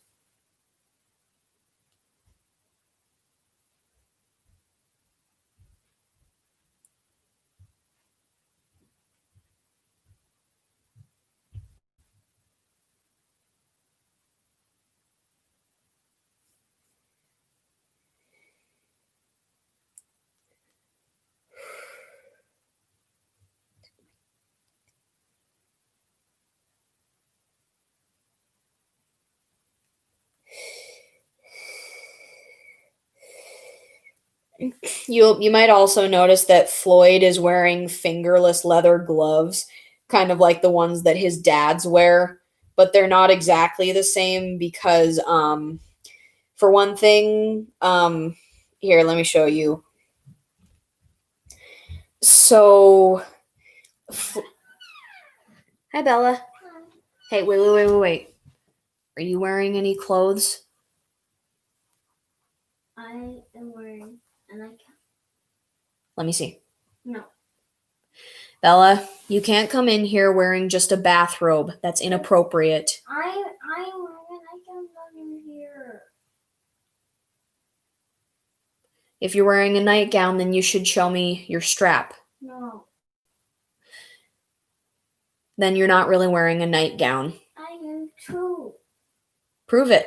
You might also notice that Floyd is wearing fingerless leather gloves, kind of like the ones that his dads wear, but they're not exactly the same because for one thing, here, let me show you. So Hi Bella. Hey, wait. Are you wearing any clothes? I am wearing a nightcap. Let me see. No. Bella, you can't come in here wearing just a bathrobe. That's inappropriate. I'm wearing a nightcap in here. If you're wearing a nightgown, then you should show me your strap. No. Then you're not really wearing a nightgown. I am too. Prove it.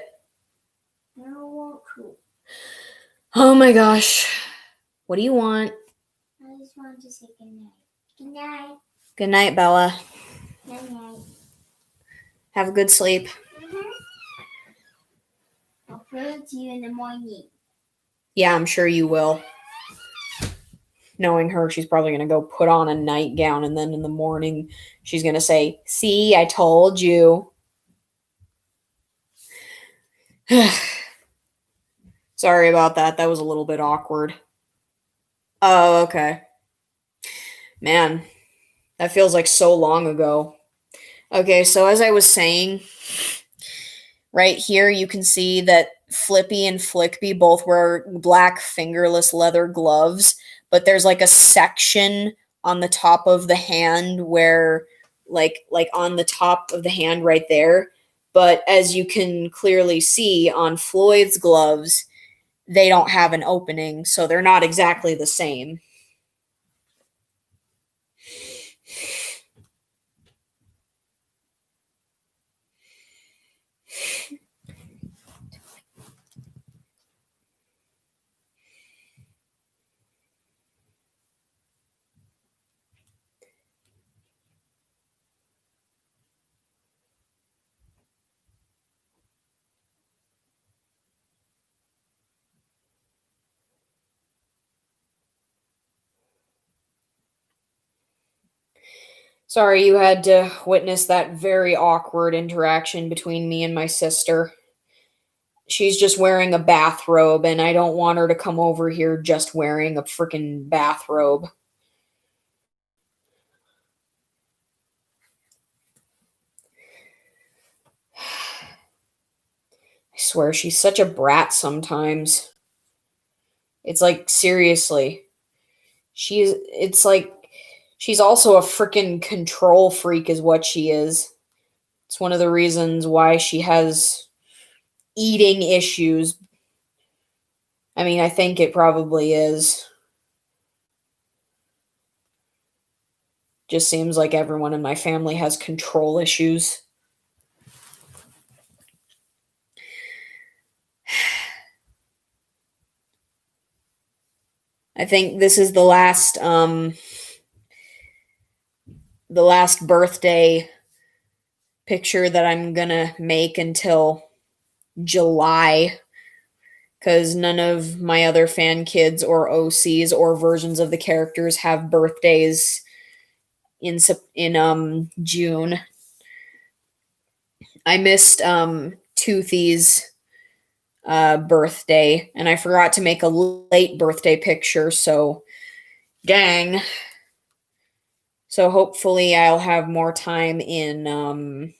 I don't want to. Oh my gosh. What do you want? I just want to say good night. Good night. Good night, Bella. Good night. Have a good sleep. I'll prove it to you in the morning. Yeah, I'm sure you will. Knowing her, she's probably going to go put on a nightgown and then in the morning she's going to say, "See, I told you." Sorry about that. That was a little bit awkward. Oh, okay. Man, that feels like so long ago. Okay, so as I was saying, right here you can see that Flippy and Flickby both wear black fingerless leather gloves, but there's like a section on the top of the hand where like on the top of the hand right there. But as you can clearly see on Floyd's gloves, they don't have an opening, so they're not exactly the same. Sorry you had to witness that very awkward interaction between me and my sister. she's just wearing a bathrobe, and I don't want her to come over here just wearing a freaking bathrobe. I swear, she's such a brat sometimes. It's like, seriously. It's like, she's also a freaking control freak, is what she is. It's one of the reasons why she has eating issues. I mean, I think it probably is. Just seems like everyone in my family has control issues. I think this is the last birthday picture that I'm gonna make until July, because none of my other fan kids or OCs or versions of the characters have birthdays in June. I missed Toothy's birthday, and I forgot to make a late birthday picture, so dang. So hopefully I'll have more time in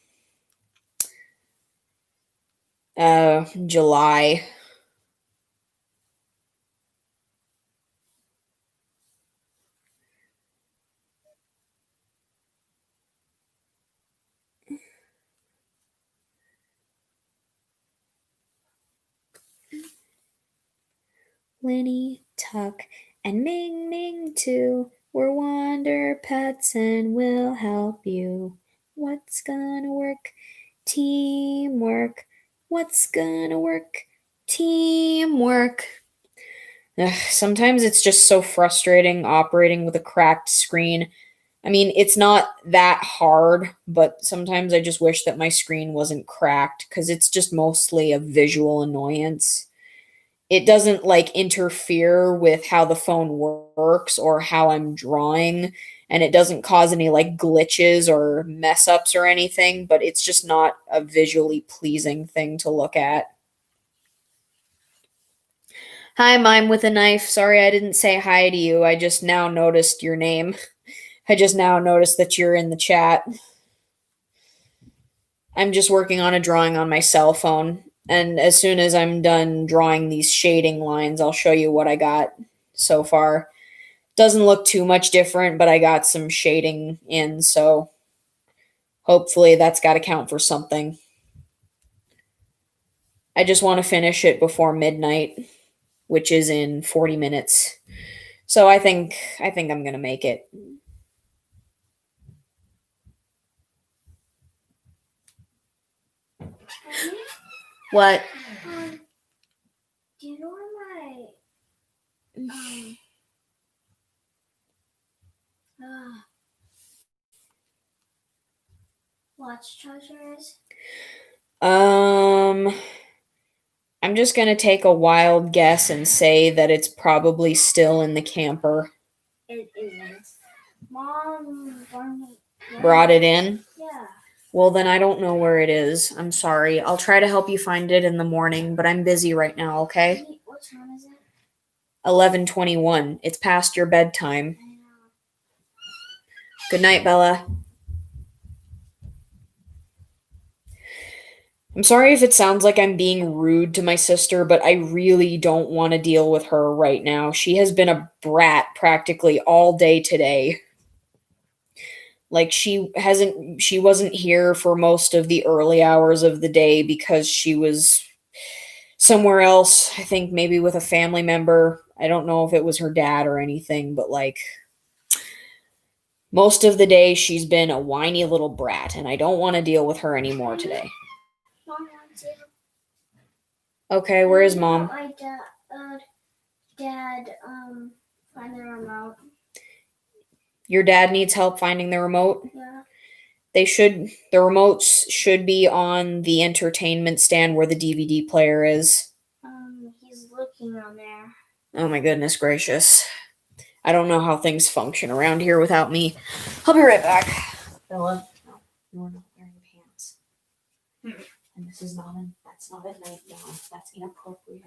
July. Winnie, Tuck, and Ming Ming too. We're Wonder Pets and we'll help you. What's gonna work? Teamwork. What's gonna work? Teamwork. Ugh, sometimes it's just so frustrating operating with a cracked screen. I mean, it's not that hard, but sometimes I just wish that my screen wasn't cracked because it's just mostly a visual annoyance. It doesn't like interfere with how the phone works or how I'm drawing, and it doesn't cause any like glitches or mess ups or anything, but it's just not a visually pleasing thing to look at. Hi, Mime with a Knife. Sorry I didn't say hi to you. I just now noticed your name. I just now noticed that you're in the chat. I'm just working on a drawing on my cell phone, and as soon as I'm done drawing these shading lines, I'll show you what I got so far. Doesn't look too much different, but I got some shading in, so hopefully that's got to count for something. I just want to finish it before midnight, which is in 40 minutes. So I think I'm going to make it. What? Do you know where my watch charger is? I'm just going to take a wild guess and say that it's probably still in the camper. It isn't. Mom Brought it in? Yeah. Well, then I don't know where it is. I'm sorry. I'll try to help you find it in the morning, but I'm busy right now, okay? What time is it? 11:21. It's past your bedtime. I know. Good night, Bella. I'm sorry if it sounds like I'm being rude to my sister, but I really don't want to deal with her right now. She has been a brat practically all day today. Like she wasn't here for most of the early hours of the day because she was somewhere else, I think maybe with a family member. I don't know if it was her dad or anything, but like most of the day she's been a whiny little brat, and I don't want to deal with her anymore today. Mom wants you. Okay, where is Mom? My dad find the remote. Your dad needs help finding the remote? Yeah. The remotes should be on the entertainment stand where the DVD player is. He's looking on there. Oh my goodness gracious. I don't know how things function around here without me. I'll be right back. Bella, no, you're not wearing pants. And this is not that's That's not at night now. That's inappropriate.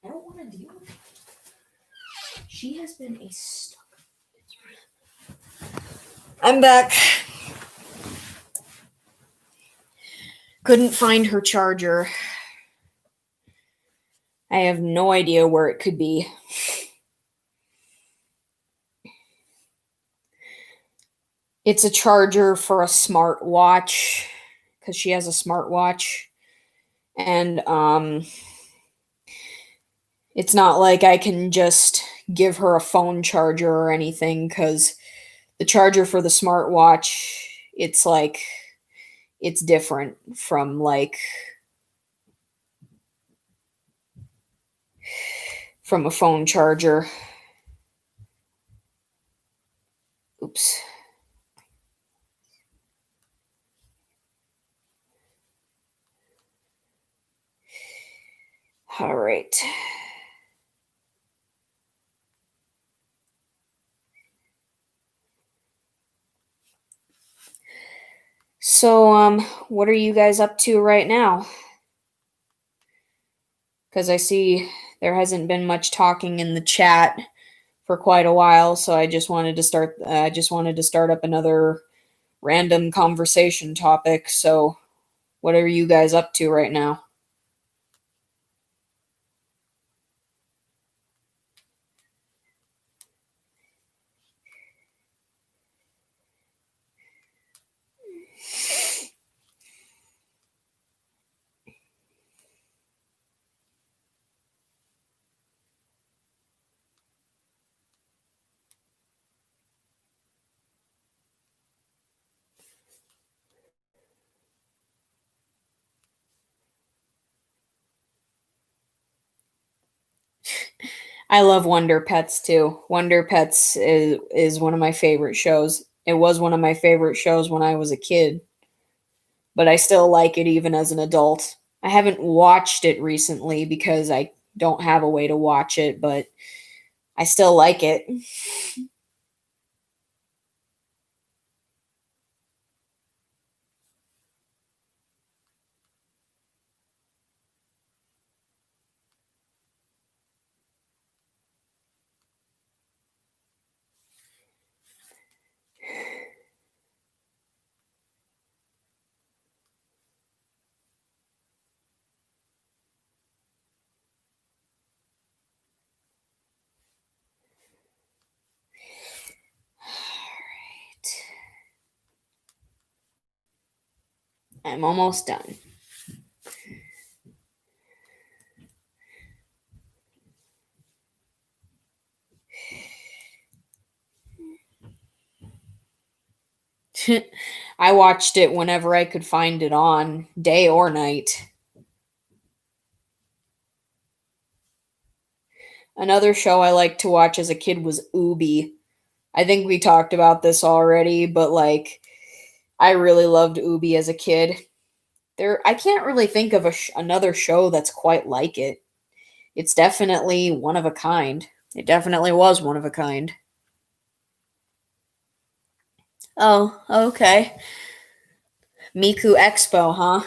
I don't want to deal with it. She has been a stuck. I'm back. Couldn't find her charger. I have no idea where it could be. It's a charger for a smartwatch because she has a smartwatch. And it's not like I can just give her a phone charger or anything because the charger for the smartwatch, it's different from from a phone charger. Oops. All right. So, what are you guys up to right now? Because I see there hasn't been much talking in the chat for quite a while, so I just wanted to start up another random conversation topic. So, what are you guys up to right now? I love Wonder Pets too. Wonder Pets is one of my favorite shows. It was one of my favorite shows when I was a kid, but I still like it even as an adult. I haven't watched it recently because I don't have a way to watch it, but I still like it. I'm almost done. I watched it whenever I could find it on, day or night. Another show I liked to watch as a kid was Ubi. I think we talked about this already, but like I really loved Ubi as a kid. I can't really think of another show that's quite like it. It's definitely one of a kind. It definitely was one of a kind. Oh, okay. Miku Expo, huh?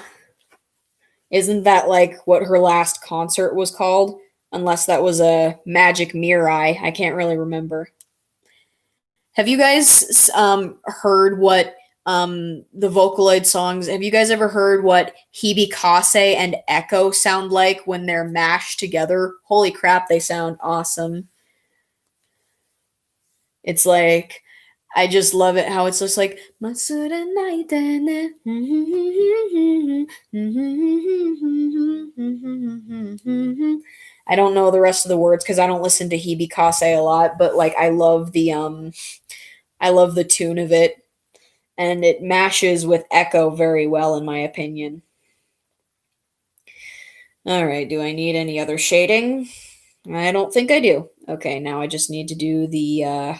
Isn't that like what her last concert was called? Unless that was a Magic Mirai. I can't really remember. Have you guys heard what the Vocaloid songs? Have you guys ever heard what Hibikase and Echo sound like when they're mashed together? Holy crap, they sound awesome. It's like I just love it how it's just like Matsuda Naitene. I don't know the rest of the words because I don't listen to Hibikase a lot, but like I love the tune of it, and it mashes with Echo very well in my opinion. All right, do I need any other shading? I don't think I do. Okay, now I just need to do the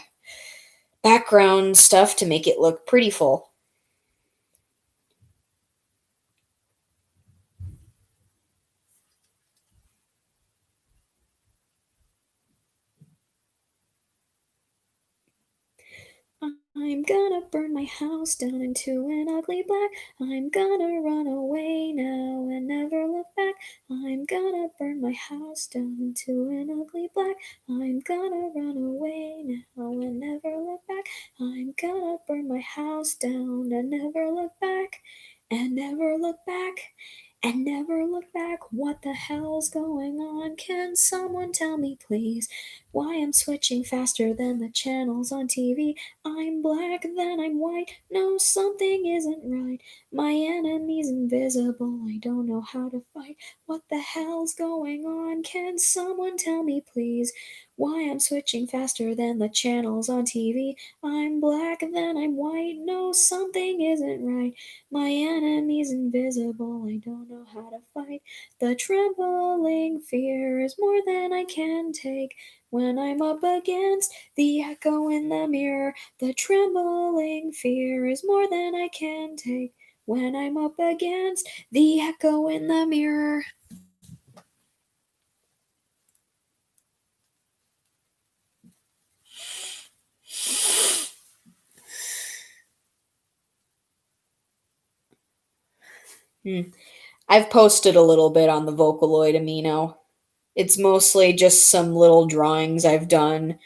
background stuff to make it look pretty full. I'm gonna burn my house down into an ugly black. I'm gonna run away now and never look back. I'm gonna burn my house down into an ugly black. I'm gonna run away now and never look back. I'm gonna burn my house down and never look back. And never look back. And never look back. What the hell's going on? Can someone tell me, please, why I'm switching faster than the channels on TV? I'm black, then I'm white. No, something isn't right. My enemy's invisible. I don't know how to fight. What the hell's going on? Can someone tell me, please, why I'm switching faster than the channels on TV? I'm black, then I'm white. No, something isn't right. My enemy's invisible. I don't know how to fight. The trembling fear is more than I can take. When I'm up against the echo in the mirror, the trembling fear is more than I can take. When I'm up against the echo in the mirror. I've posted a little bit on the Vocaloid Amino. It's mostly just some little drawings I've done,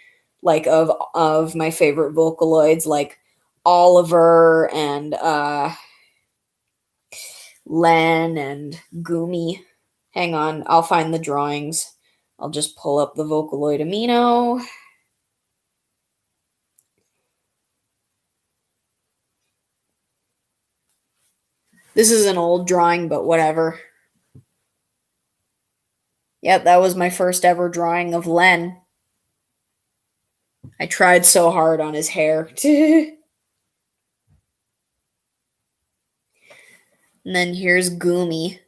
like of my favorite Vocaloids, like Oliver and Len and Gumi. Hang on, I'll find the drawings. I'll just pull up the Vocaloid Amino. This is an old drawing, but whatever. Yep, that was my first ever drawing of Len. I tried so hard on his hair. And then here's Gumi.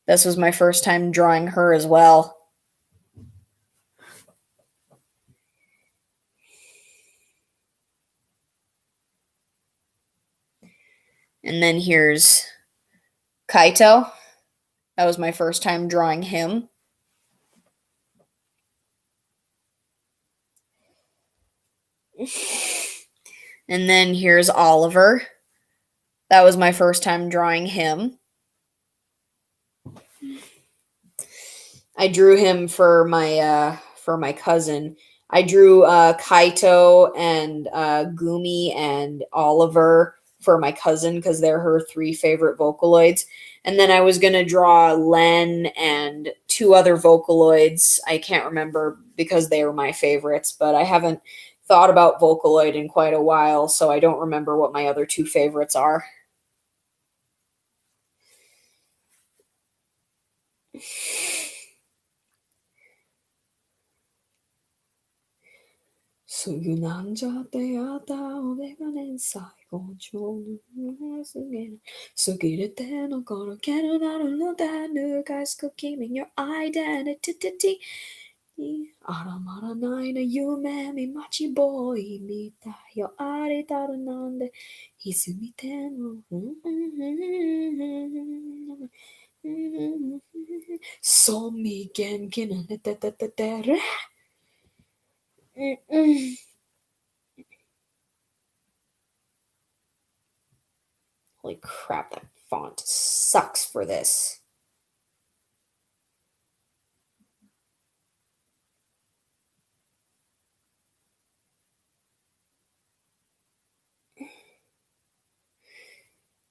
This was my first time drawing her as well. And then here's Kaito. That was my first time drawing him. And then here's Oliver. That was my first time drawing him. I drew him for my cousin. I drew Kaito and Gumi and Oliver for my cousin because they're her three favorite Vocaloids. And then I was gonna draw Len and two other Vocaloids. I can't remember because they were my favorites, but I haven't thought about Vocaloid in quite a while, so I don't remember what my other two favorites are. すぐなんじゃってやった俺がね最高潮のすぎる過ぎれて残るけどなるのだぬかしく君 your identity あらまらないな夢見待ちボーイみたいよありたるなんで歪みてもそうみ元気なねててててるHoly crap, that font sucks for this.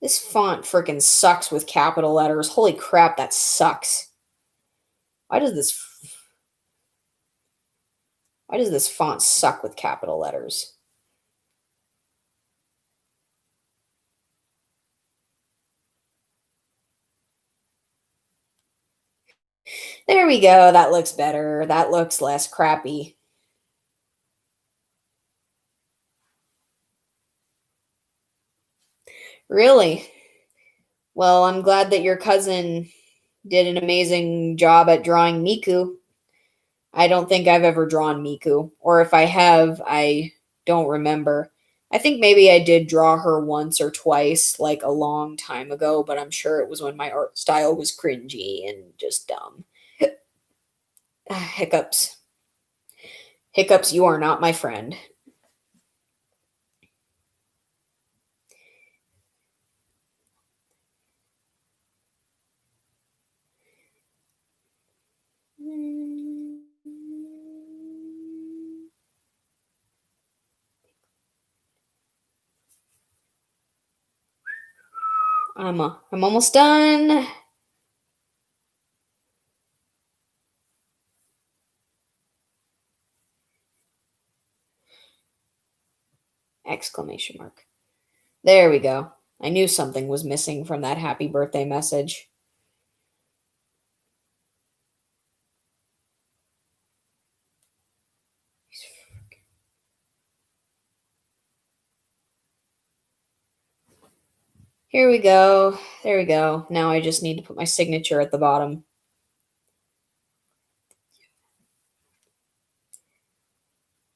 This font freaking sucks with capital letters. Holy crap, that sucks. Why does this font suck with capital letters? There we go. That looks better. That looks less crappy. Really? Well, I'm glad that your cousin did an amazing job at drawing Miku. I don't think I've ever drawn Miku, or if I have, I don't remember. I think maybe I did draw her once or twice, like a long time ago, but I'm sure it was when my art style was cringy and just dumb. Hiccups. Hiccups, you are not my friend. I'm almost done. Exclamation mark. There we go. I knew something was missing from that happy birthday message. Here we go. There we go. Now I just need to put my signature at the bottom.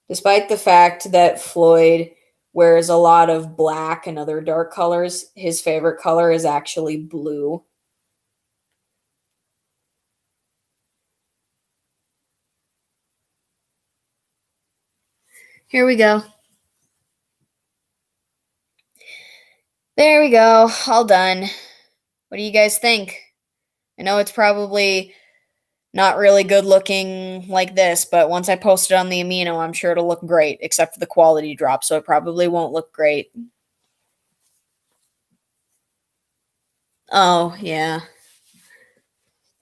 Despite the fact that Floyd wears a lot of black and other dark colors, his favorite color is actually blue. Here we go. There we go. All done. What do you guys think? I know it's probably not really good looking like this, but once I post it on the Amino, I'm sure it'll look great, except for the quality drop, so it probably won't look great. Oh, yeah.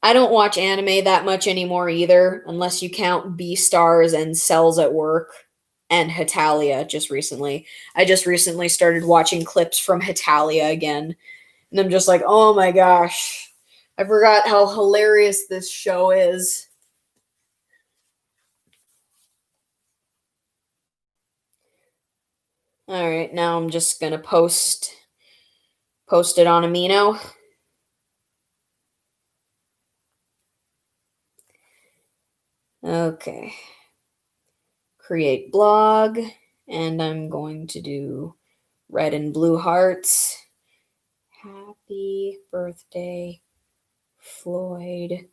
I don't watch anime that much anymore either, unless you count B-Stars and Cells at Work and Hitalia just recently. I just recently started watching clips from Hitalia again, and I'm just like, oh my gosh. I forgot how hilarious this show is. All right, now I'm just going to post it on Amino. Okay. Create blog, and I'm going to do red and blue hearts. Happy birthday, Floyd.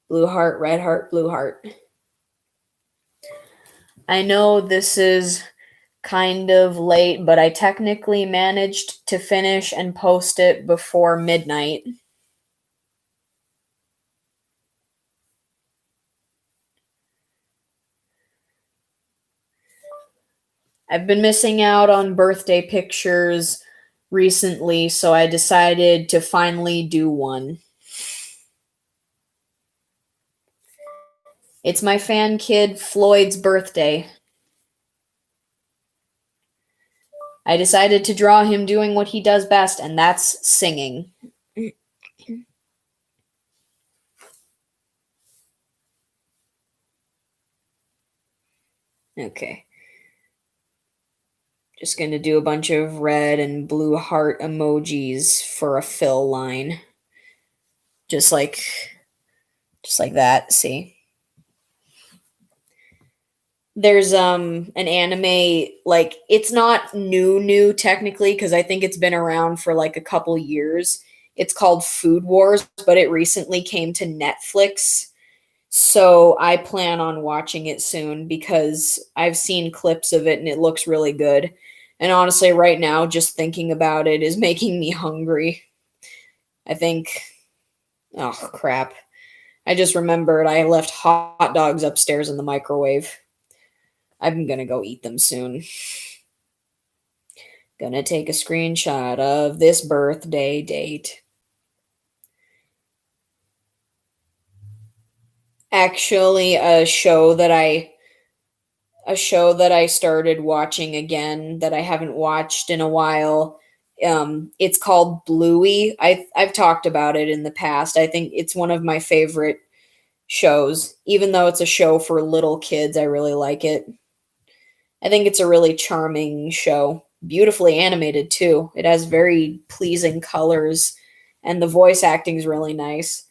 Blue heart, red heart, blue heart. I know this is kind of late, but I technically managed to finish and post it before midnight. I've been missing out on birthday pictures recently, so I decided to finally do one. It's my fan kid Floyd's birthday. I decided to draw him doing what he does best, and that's singing. Okay. Just going to do a bunch of red and blue heart emojis for a fill line. Just like that, see? There's an anime, like it's not new technically because I think it's been around for like a couple years. It's called Food Wars, but it recently came to Netflix. So I plan on watching it soon because I've seen clips of it and it looks really good. And honestly, right now, just thinking about it is making me hungry. I think, oh crap. I just remembered I left hot dogs upstairs in the microwave. I'm gonna go eat them soon. Gonna take a screenshot of this birthday date. Actually, a show that I started watching again that I haven't watched in a while. It's called Bluey. I've talked about it in the past. I think it's one of my favorite shows. Even though it's a show for little kids, I really like it. I think it's a really charming show. Beautifully animated too. It has very pleasing colors and the voice acting is really nice.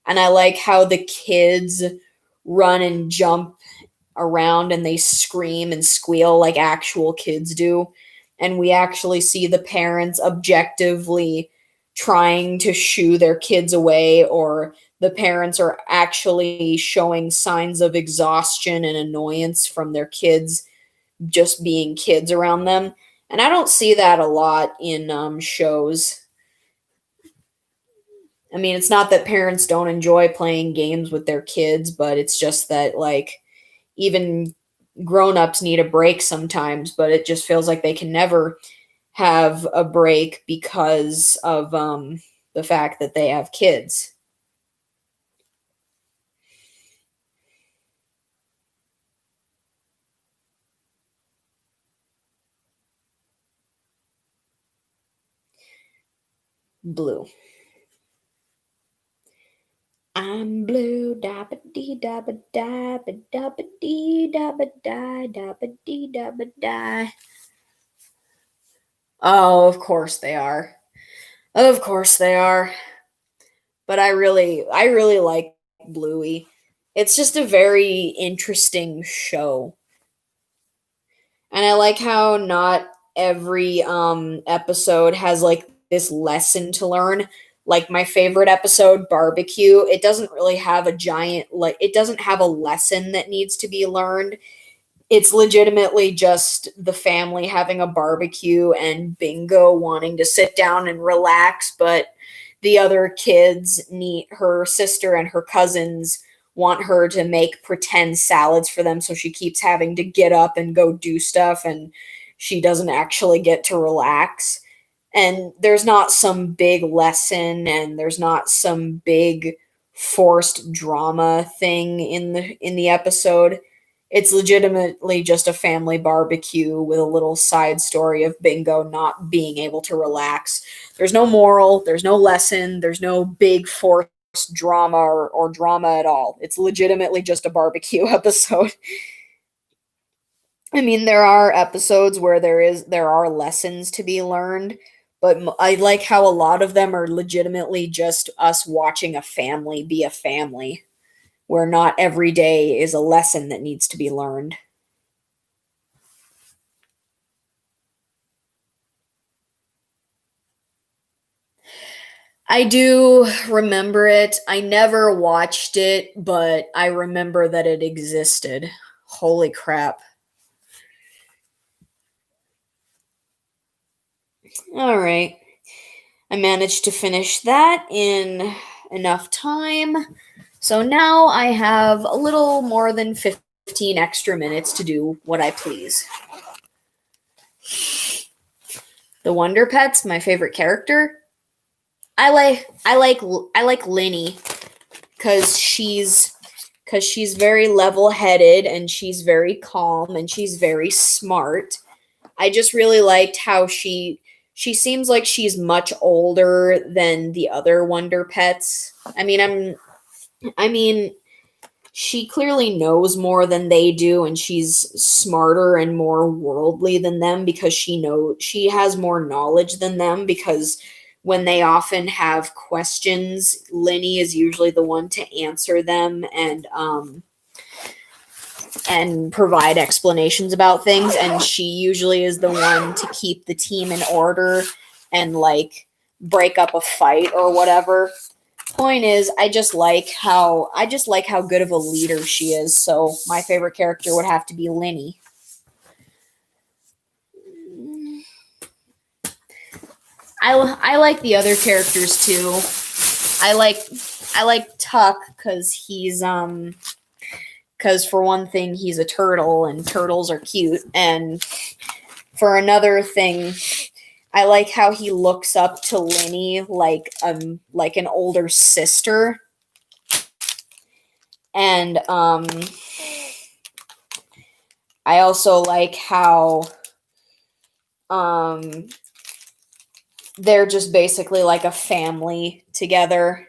And I like how the kids run and jump around and they scream and squeal like actual kids do. And we actually see the parents objectively trying to shoo their kids away, or the parents are actually showing signs of exhaustion and annoyance from their kids just being kids around them. And I don't see that a lot in shows. I mean, it's not that parents don't enjoy playing games with their kids, but it's just that, like, even grown-ups need a break sometimes, but it just feels like they can never have a break because of the fact that they have kids. Blue. I'm blue, da ba dee da ba da ba da ba dee da ba dee da ba da. Oh, of course they are. Of course they are. But I really like Bluey. It's just a very interesting show. And I like how not every episode has like this lesson to learn. Like my favorite episode, Barbecue, it doesn't really have a giant, like it doesn't have a lesson that needs to be learned. It's legitimately just the family having a barbecue and Bingo wanting to sit down and relax, but the other kids need her sister and her cousins want her to make pretend salads for them, so she keeps having to get up and go do stuff and she doesn't actually get to relax. And there's not some big lesson and there's not some big forced drama thing in the episode. It's legitimately just a family barbecue with a little side story of Bingo not being able to relax. There's no moral, there's no lesson, there's no big forced drama or drama at all. It's legitimately just a barbecue episode. I mean, there are episodes where there are lessons to be learned, but I like how a lot of them are legitimately just us watching a family be a family, where not every day is a lesson that needs to be learned. I do remember it. I never watched it, but I remember that it existed. Holy crap. All right. I managed to finish that in enough time. So now I have a little more than 15 extra minutes to do what I please. The Wonder Pets, my favorite character. I like Linny cuz she's very level-headed and she's very calm and she's very smart. I just really liked how she seems like she's much older than the other Wonder Pets. I mean, she clearly knows more than they do, and she's smarter and more worldly than them because she has more knowledge than them, because when they often have questions, Linny is usually the one to answer them and provide explanations about things, and she usually is the one to keep the team in order and like break up a fight or whatever. Point is, I just like how good of a leader she is. So my favorite character would have to be Linny. I like the other characters too. I like Tuck because for one thing he's a turtle and turtles are cute, and for another thing I like how he looks up to Linny like an older sister. And I also like how they're just basically like a family together.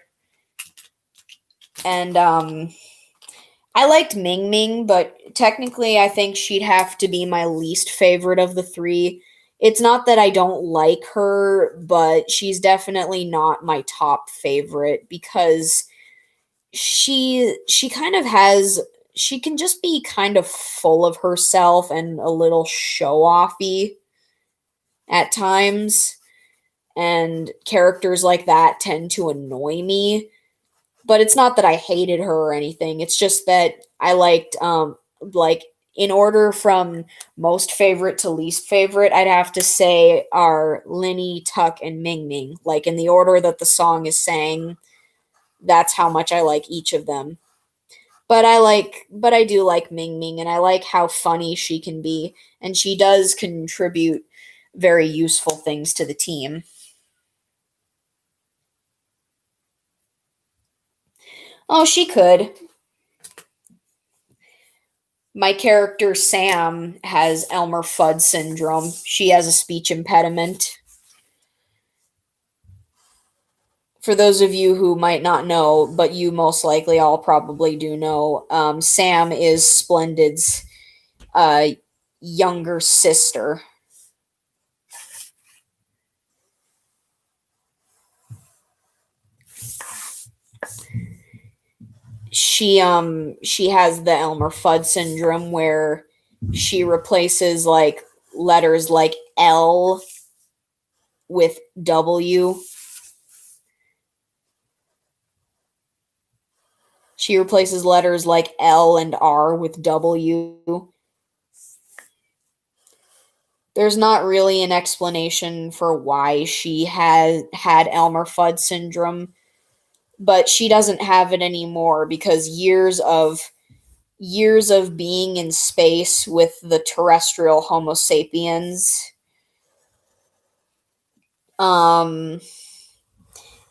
And I liked Ming Ming, but technically I think she'd have to be my least favorite of the three. It's not that I don't like her, but she's definitely not my top favorite because she kind of has she can just be kind of full of herself and a little show-offy at times, and characters like that tend to annoy me. But it's not that I hated her or anything. It's just that I liked like in order from most favorite to least favorite, I'd have to say are Linny, Tuck, and Ming Ming. Like in the order that the song is sang, that's how much I like each of them. But I do like Ming Ming, and I like how funny she can be, and she does contribute very useful things to the team. Oh, she could. My character Sam has Elmer Fudd syndrome. She has a speech impediment. For those of you who might not know, but you most likely all probably do know, Sam is Splendid's uh, younger sister. She has the Elmer Fudd syndrome where she replaces like letters like L with W. She replaces letters like L and R with W. There's not really an explanation for why she had Elmer Fudd syndrome, but she doesn't have it anymore because years of being in space with the terrestrial Homo sapiens, um,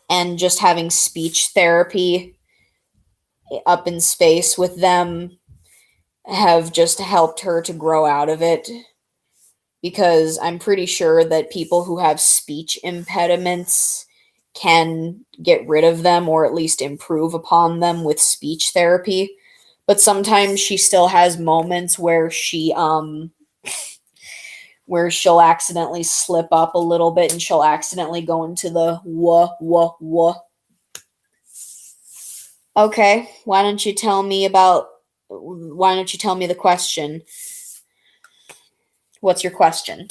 and just having speech therapy up in space with them have just helped her to grow out of it, because I'm pretty sure that people who have speech impediments can get rid of them or at least improve upon them with speech therapy. But sometimes she still has moments where she'll accidentally slip up a little bit and she'll accidentally go into the wah wah wah. Okay, why don't you tell me the question? What's your question?